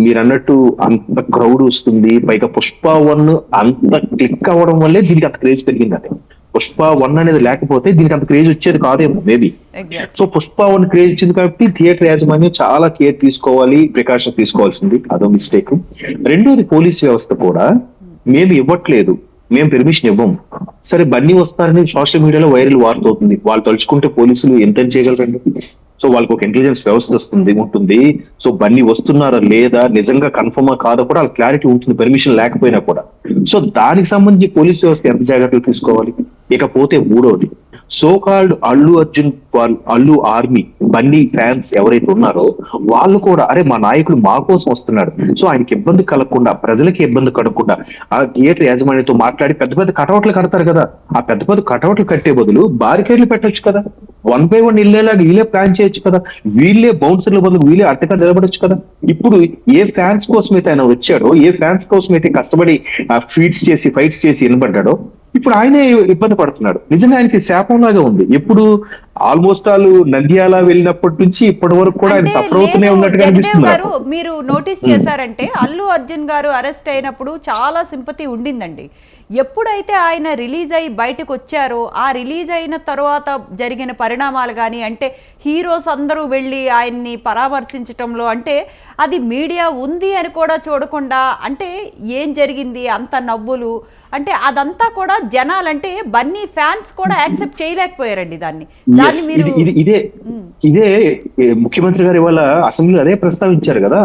మీరు అన్నట్టు అంత క్రౌడ్ వస్తుంది, పైగా పుష్ప 1 అంత క్లిక్ అవ్వడం వల్లే దీనికి అంత క్రేజ్ పెరిగింది. అంటే పుష్ప 1 అనేది లేకపోతే దీనికి అంత క్రేజ్ వచ్చేది కాదేమో మేబీ. సో పుష్ప 1 క్రేజ్ వచ్చింది కాబట్టి థియేటర్ యాజమాన్యం చాలా కేర్ తీసుకోవాలి, ప్రికాషన్ తీసుకోవాల్సింది. అదో మిస్టేక్. రెండోది పోలీస్ వ్యవస్థ కూడా మేము ఇవ్వట్లేదు, మేము పర్మిషన్ ఇవ్వం. సరే బన్నీ వస్తారని సోషల్ మీడియాలో వైరల్ వార్తవుతుంది. వాళ్ళు తలుచుకుంటే పోలీసులు ఎంత చేయగలరండి? సో వాళ్ళకి ఒక ఇంటెలిజెన్స్ వ్యవస్థ ఉంటుంది. సో బన్నీ వస్తున్నారా లేదా, నిజంగా కన్ఫర్మా కాదా కూడా వాళ్ళకి క్లారిటీ ఉంటుంది, పర్మిషన్ లేకపోయినా కూడా. సో దానికి సంబంధించి పోలీస్ వ్యవస్థ ఎంత జాగ్రత్తలు తీసుకోవాలి. ఇకపోతే మూడోది so called Allu army Bunny fans ఎవరైతే ఉన్నారో వాళ్ళు కూడా అరే మా నాయకుడు మా కోసం వస్తున్నాడు, సో ఆయనకి ఇబ్బంది కలగకుండా ప్రజలకి ఇబ్బంది కలగకుండా ఆ థియేటర్ యాజమాన్యంతో మాట్లాడి పెద్ద పెద్ద కటౌట్లు కడతారు కదా, ఆ పెద్ద పెద్ద కటౌట్లు కట్టే బదులు బారికేడ్లు పెట్టొచ్చు కదా. 1 by 1 ఇల్లేలాగా వీళ్ళే ప్లాన్ చేయొచ్చు కదా, వీళ్ళే బౌన్సర్ల బదులు వీళ్ళే అట్టగా నిలబడొచ్చు కదా. ఇప్పుడు ఏ ఫ్యాన్స్ కోసం అయితే ఆయన వచ్చాడో, ఏ ఫ్యాన్స్ కోసం అయితే కష్టపడి ఫీట్స్ చేసి ఫైట్స్ చేసి వినబడ్డాడో ఇప్పుడు ఆయనే ఇబ్బంది పడుతున్నాడు. నిజంగా ఆయనకి శాపం లాగా ఉంది. ఎప్పుడు ఆల్మోస్ట్ వాళ్ళు నంద్యాల వెళ్ళినప్పటి నుంచి ఇప్పటి వరకు కూడా ఆయన సఫర్ అవుతూనే ఉన్నట్టుగా అనిపిస్తుంది. మీరు నోటీస్ చేశారంటే అల్లు అర్జున్ గారు అరెస్ట్ అయినప్పుడు చాలా సింపతి ఉండిందండి. ఎప్పుడైతే ఆయన రిలీజ్ అయ్యి బయటకు వచ్చారో ఆ రిలీజ్ అయిన తర్వాత జరిగిన పరిణామాలు కానీ అంటే హీరోస్ అందరూ వెళ్ళి ఆయన్ని పరామర్శించటంలో అంటే అది మీడియా ఉంది అని కూడా చూడకుండా అంటే ఏం జరిగింది అంత నవ్వులు అంటే అదంతా కూడా జనాలంటే బన్నీ ఫ్యాన్స్ కూడా యాక్సెప్ట్ చేయలేకపోయారండి దాన్ని మీరు ఇదే ముఖ్యమంత్రి గారు ఇవాళ అసెంబ్లీలో అదే ప్రస్తావించారు కదా.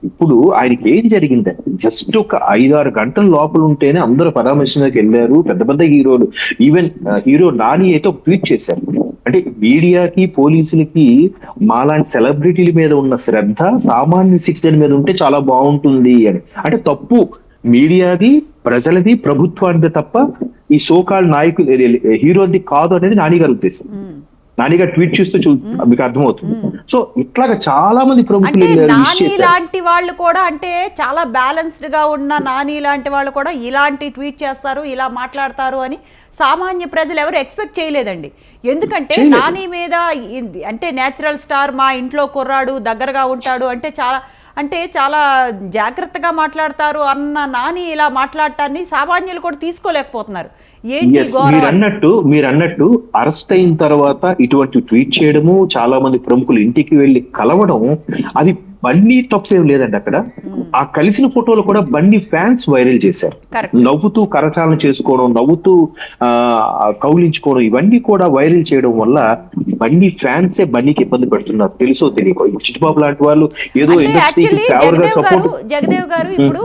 ఇప్పుడు ఆయనకి ఏం జరిగింది, జస్ట్ ఒక 5-6 గంటల లోపల ఉంటేనే అందరూ పరామర్శనకి వెళ్ళారు. పెద్ద పెద్ద హీరోలు, ఈవెన్ హీరో నాని అయితే ఒక ట్వీట్ చేశారు. అంటే మీడియాకి పోలీసులకి మాలాంటి సెలబ్రిటీల మీద ఉన్న శ్రద్ధ సామాన్య సిటిజన్ మీద ఉంటే చాలా బాగుంటుంది అని. అంటే తప్పు మీడియాది, ప్రజలది, ప్రభుత్వానికి తప్ప ఈ సోకాల్ నాయకులు హీరోది కాదు అనేది నాని గారి ఉద్దేశం. నాని గారు ట్వీట్ చేస్తూ మీకు అర్థమవుతుంది. సో ఇట్లాగా చాలా మంది ప్రముఖులు నాని లాంటి వాళ్ళు కూడా అంటే చాలా బ్యాలెన్స్డ్ గా ఉన్న నాని లాంటి వాళ్ళు కూడా ఇలాంటి ట్వీట్ చేస్తారు, ఇలా మాట్లాడతారు అని సామాన్య ప్రజలు ఎవరు ఎక్స్పెక్ట్ చేయలేదండి. ఎందుకంటే నాని మీద అంటే నేచురల్ స్టార్, మా ఇంట్లో కుర్రాడు, దగ్గరగా ఉంటాడు అంటే చాలా జాగ్రత్తగా మాట్లాడతారు అన్న నాని ఇలా మాట్లాడటాన్ని సామాన్యులు కూడా తీసుకోలేకపోతున్నారు. మీరు అన్నట్టు అరెస్ట్ అయిన తర్వాత ఇటువంటి ట్వీట్ చేయడము, చాలా మంది ప్రముఖులు ఇంటికి వెళ్లి కలవడం, అది బన్నీ తప్పేం లేదండి. అక్కడ ఆ కలిసిన ఫోటోలు కూడా బన్నీ ఫ్యాన్స్ వైరల్ చేశారు. నవ్వుతూ కరచాలన చేసుకోవడం, నవ్వుతూ కౌలించుకోవడం, ఇవన్నీ కూడా వైరల్ చేయడం వల్ల బన్నీ ఫ్యాన్సే బన్నీకి ఇబ్బంది పెడుతున్నారు, తెలుసో తెలియకో. చిట్టుబాబు లాంటి వాళ్ళు ఏదో జగదేవ్ గారు ఇప్పుడు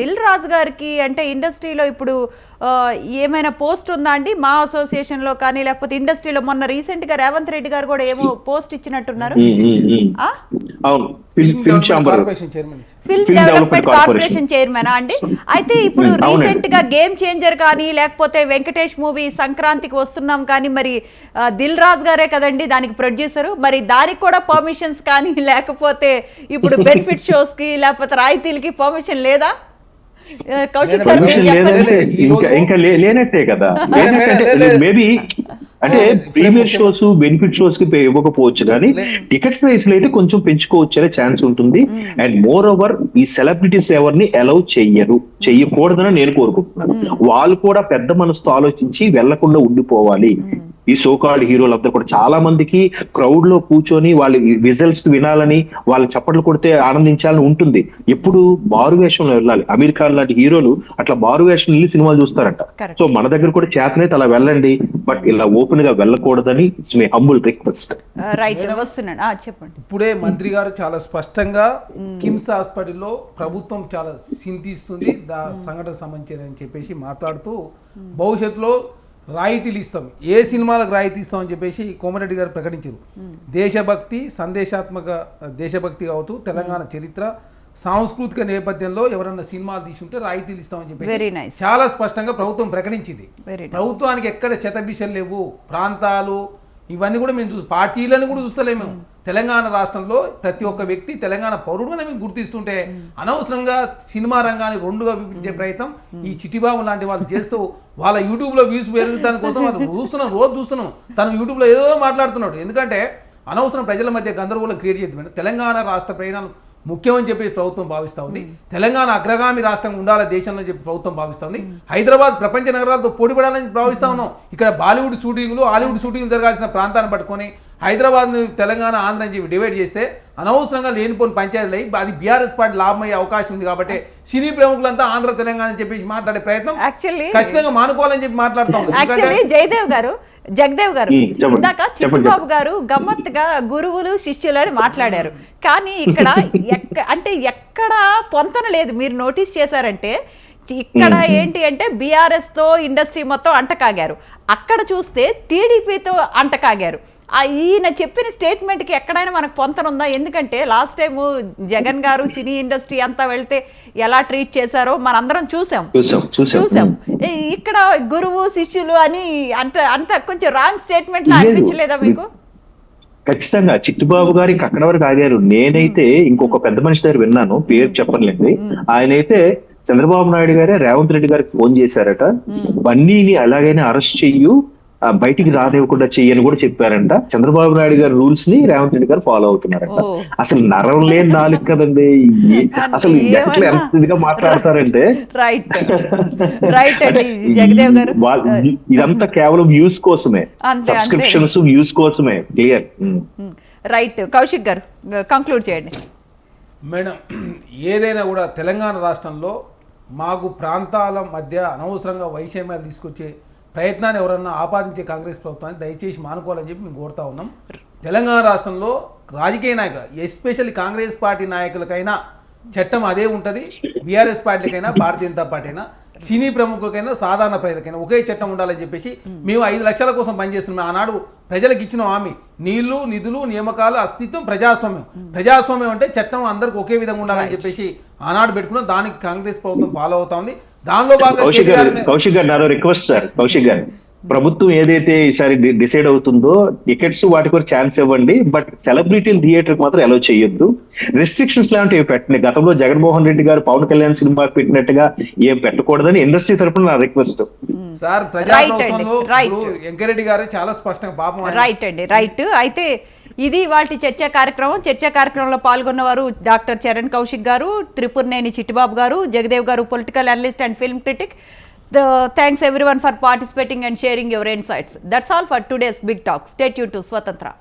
దిల్ రాజు గారికి అంటే ఇండస్ట్రీలో ఇప్పుడు ఏమైనా పోస్ట్ ఉందా అండి మా అసోసియేషన్ లో కానీ, లేకపోతే ఇండస్ట్రీలో మొన్న రీసెంట్ గా రేవంత్ రెడ్డి గారు కూడా ఏమో పోస్ట్ ఇచ్చినట్టున్నారు. ఫిల్మ్ డెవలప్మెంట్ కార్పొరేషన్ చైర్మన్ అండి. అయితే ఇప్పుడు రీసెంట్ గా గేమ్ చేంజర్ కానీ, లేకపోతే వెంకటేష్ మూవీ సంక్రాంతికి వస్తున్నాం కానీ, మరి దిల్ రాజు గారే కదండి దానికి ప్రొడ్యూసర్. మరి దానికి కూడా పర్మిషన్స్ కానీ, లేకపోతే ఇప్పుడు బెనిఫిట్ షోస్ కి లేకపోతే రాయితీలకి పర్మిషన్ లేదా? కౌశిక్ గారు ఇంకా లేనట్టే కదా. మేబీ అంటే ప్రీమియర్ షోస్, బెనిఫిట్ షోస్ కి ఇవ్వకపోవచ్చు, కానీ టికెట్ ప్రైస్ లో అయితే కొంచెం పెంచుకోవచ్చు అనే ఛాన్స్ ఉంటుంది. అండ్ మోర్ ఓవర్ ఈ సెలబ్రిటీస్ ఎవరిని అలౌ చెయ్యకూడదని నేను కోరుకుంటున్నాను. వాళ్ళు కూడా పెద్ద మనసుతో ఆలోచించి వెళ్లకుండా ఉండిపోవాలి. ఈ సోకాల్డ్ హీరోలందరూ కూడా చాలా మందికి క్రౌడ్ లో కూర్చొని వాళ్ళ విజల్స్ వినాలని, వాళ్ళు చప్పట్లు కొడితే ఆనందించాలని ఉంటుంది. ఎప్పుడు మారు వేషంలో వెళ్ళాలి. అమీర్ ఖాన్ లాంటి హీరోలు అట్లా మారు వేషం వెళ్ళి సినిమాలు చూస్తారంట. సో మన దగ్గర కూడా చేతనైతే అలా వెళ్ళండి, బట్ ఇలా ఓపెన్ గా వెళ్ళకూడదని ఇట్స్ మై హంబుల్ రిక్వెస్ట్. చెప్పండి. ఇప్పుడే మంత్రి గారు చాలా స్పష్టంగా కిమ్స్ హాస్పిటల్లో ప్రభుత్వం చాలా చింతిస్తుంది సంఘటన సంబంధించి అని చెప్పేసి మాట్లాడుతూ భవిష్యత్తులో రాయితీలు ఇస్తాం, ఏ సినిమాలకు రాయితీ ఇస్తాం అని చెప్పేసి కోమరెడ్డి గారు ప్రకటించారు. దేశభక్తి, దేశభక్తి కావచ్చు, తెలంగాణ చరిత్ర, సాంస్కృతిక నేపథ్యంలో ఎవరన్నా సినిమాలు తీసుంటే రాయితీలు ఇస్తామని చెప్పేసి చాలా స్పష్టంగా ప్రభుత్వం ప్రకటించింది. ప్రభుత్వానికి ఎక్కడ శతభిషలు లేవు, ప్రాంతాలు ఇవన్నీ కూడా మేము పార్టీలను కూడా చూస్తలేము. తెలంగాణ రాష్ట్రంలో ప్రతి ఒక్క వ్యక్తి తెలంగాణ పౌరుడుగా మేము గుర్తిస్తుంటే అనవసరంగా సినిమా రంగాన్ని రెండుగా విభజించే ప్రయత్నం ఈ చిట్టిబాబు లాంటి వాళ్ళు చేస్తూ వాళ్ళ యూట్యూబ్లో వ్యూస్ పెరుగుతాని కోసం రోజు చూస్తున్నాం తను యూట్యూబ్లో ఏదో మాట్లాడుతున్నాడు. ఎందుకంటే అనవసరం ప్రజల మధ్య గందరగోళం క్రియేట్ చేద్దాం. తెలంగాణ రాష్ట్ర ప్రయాణాలు ముఖ్యమని చెప్పి ప్రభుత్వం భావిస్తూ ఉంది. తెలంగాణ అగ్రగామి రాష్ట్రం ఉండాలి దేశంలో చెప్పి ప్రభుత్వం భావిస్తూ ఉంది. హైదరాబాద్ ప్రపంచ నగరాలతో పోటీపడాలని భావిస్తూ ఉన్నాం. ఇక్కడ బాలీవుడ్ షూటింగ్లు, హాలీవుడ్ షూటింగ్లు జరగాల్సిన ప్రాంతాన్ని పట్టుకొని హైదరాబాద్ తెలంగాణ, ఆంధ్ర అని చెప్పి డివైడ్ చేస్తే అనవసరంగా లేనిపోని పంచాయతీలు అయ్యి అది బీఆర్ఎస్ పార్టీ లాభమయ్యే అవకాశం ఉంది. కాబట్టి సినీ ప్రముఖులంతా ఆంధ్ర తెలంగాణ అని చెప్పేసి మాట్లాడే ప్రయత్నం ఖచ్చితంగా మానుకోవాలని చెప్పి మాట్లాడుతాం. జగదేవ్ గారు ఇందాక చిట్టుబాబు గారు గమ్మత్తుగా గురువులు శిష్యులు అని మాట్లాడారు. కానీ ఇక్కడ అంటే ఎక్కడ పొంతన లేదు. మీరు నోటీస్ చేశారంటే ఇక్కడ ఏంటి అంటే బీఆర్ఎస్ తో ఇండస్ట్రీ మొత్తం అంటకాగారు, అక్కడ చూస్తే టీడీపీతో అంటకాగారు. ఈయన చెప్పిన స్టేట్మెంట్ కి ఎక్కడైనా మనకు పొంతన ఉందా? ఎందుకంటే లాస్ట్ టైం జగన్ గారు సినీ ఇండస్ట్రీ అంతా వెళ్తే ఎలా ట్రీట్ చేశారో మనందరం చూసాం. ఇక్కడ గురువు శిష్యులు అని అంత కొంచెం రాంగ్ స్టేట్మెంట్ లా అనిపించలేదా మీకు? ఖచ్చితంగా చిట్టుబాబు గారికి అక్కడ వరకు ఆగారు. నేనైతే ఇంకొక పెద్ద మనిషి దగ్గర విన్నాను, పేరు చెప్పలేండి. ఆయనైతే చంద్రబాబు నాయుడు గారే రేవంత్ రెడ్డి గారికి ఫోన్ చేశారట, బన్నీని అలాగైనా అరెస్ట్ చెయ్యు, బయటికి రానివ్వకుండా చెయ్యని కూడా చెప్పారంట. చంద్రబాబు నాయుడు గారి రూల్స్ ని రేవంత్ రెడ్డి గారు ఫాలో అవుతున్నారంట. ఓ. అసలు నరం లేని నాలుగు కదండి. అసలు ఎట్లా ఏమన్నా? ఎంత ఇదిగా మాట్లాడతారంటే రైట్ రైట్ అండి జగదేవ్ గారు. ఇదంతా కేవలం వ్యూస్ కోసమే, అంతే. సబ్స్క్రిప్షన్స్ వ్యూస్ కోసమే. క్లియర్. రైట్ కౌశిక్ గారు కంక్లూడ్ చేయండి. మేడం, ఏదైనా కూడా తెలంగాణ రాష్ట్రంలో మాకు ప్రాంతాల మధ్య అనవసరంగా వైషమ్యాలు తీసుకొచ్చే ప్రయత్నాన్ని ఎవరన్నా ఆపాదించే కాంగ్రెస్ ప్రభుత్వాన్ని దయచేసి మానుకోవాలని చెప్పి మేము కోరుతా ఉన్నాం. తెలంగాణ రాష్ట్రంలో రాజకీయ నాయకులు, ఎస్పెషల్లీ కాంగ్రెస్ పార్టీ నాయకులకైనా చట్టం అదే ఉంటుంది, బీఆర్ఎస్ పార్టీకైనా భారతీయ జనతా పార్టీ అయినా సినీ ప్రముఖులకైనా సాధారణ ప్రజలకైనా ఒకే చట్టం ఉండాలని చెప్పేసి మేము 5 లక్షల కోసం పనిచేస్తున్నాం. ఆనాడు ప్రజలకు ఇచ్చిన హామీ నీళ్లు, నిధులు, నియామకాలు, అస్తిత్వం, ప్రజాస్వామ్యం. ప్రజాస్వామ్యం అంటే చట్టం అందరికి ఒకే విధంగా ఉండాలని చెప్పేసి ఆనాడు పెట్టుకున్నాం. దానికి కాంగ్రెస్ ప్రభుత్వం ఫాలో అవుతా ఉంది. దానిలో కౌశిక్ గారు నాలో రిక్వెస్ట్ సార్. కౌశిక్ గారు, ప్రభుత్వం ఏదైతే ఈసారి డిసైడ్ అవుతుందో టికెట్స్ వాటికి ఒక ఛాన్స్ ఇవ్వండి, బట్ సెలబ్రిటీలు థియేటర్ మాత్రం అలౌ చేయొద్దు. రెస్ట్రిక్షన్స్ లాంటివి పెట్టండి. గతంలో జగన్మోహన్ రెడ్డి గారు పవన్ కళ్యాణ్ సినిమా పెట్టినట్టుగా ఏం పెట్టకూడదని ఇండస్ట్రీ తరఫున నా రిక్వెస్ట్. సార్ ప్రజాప్రభుత్వంలో వెంకరెడ్డి గారు చాలా స్పష్టంగా పాపం. రైట్ అండి, రైట్. అయితే ఇది వాటి చర్చా కార్యక్రమం. చర్చా కార్యక్రమంలో పాల్గొన్నవారు డాక్టర్ చరణ్ కౌశిక్ గారు, త్రిపురనేని చిట్టిబాబు గారు, జగదేవ్ గారు political analyst and film critic. Thanks everyone for participating and sharing your insights. That's all for today's Big Talk. Stay tuned to Swatantra.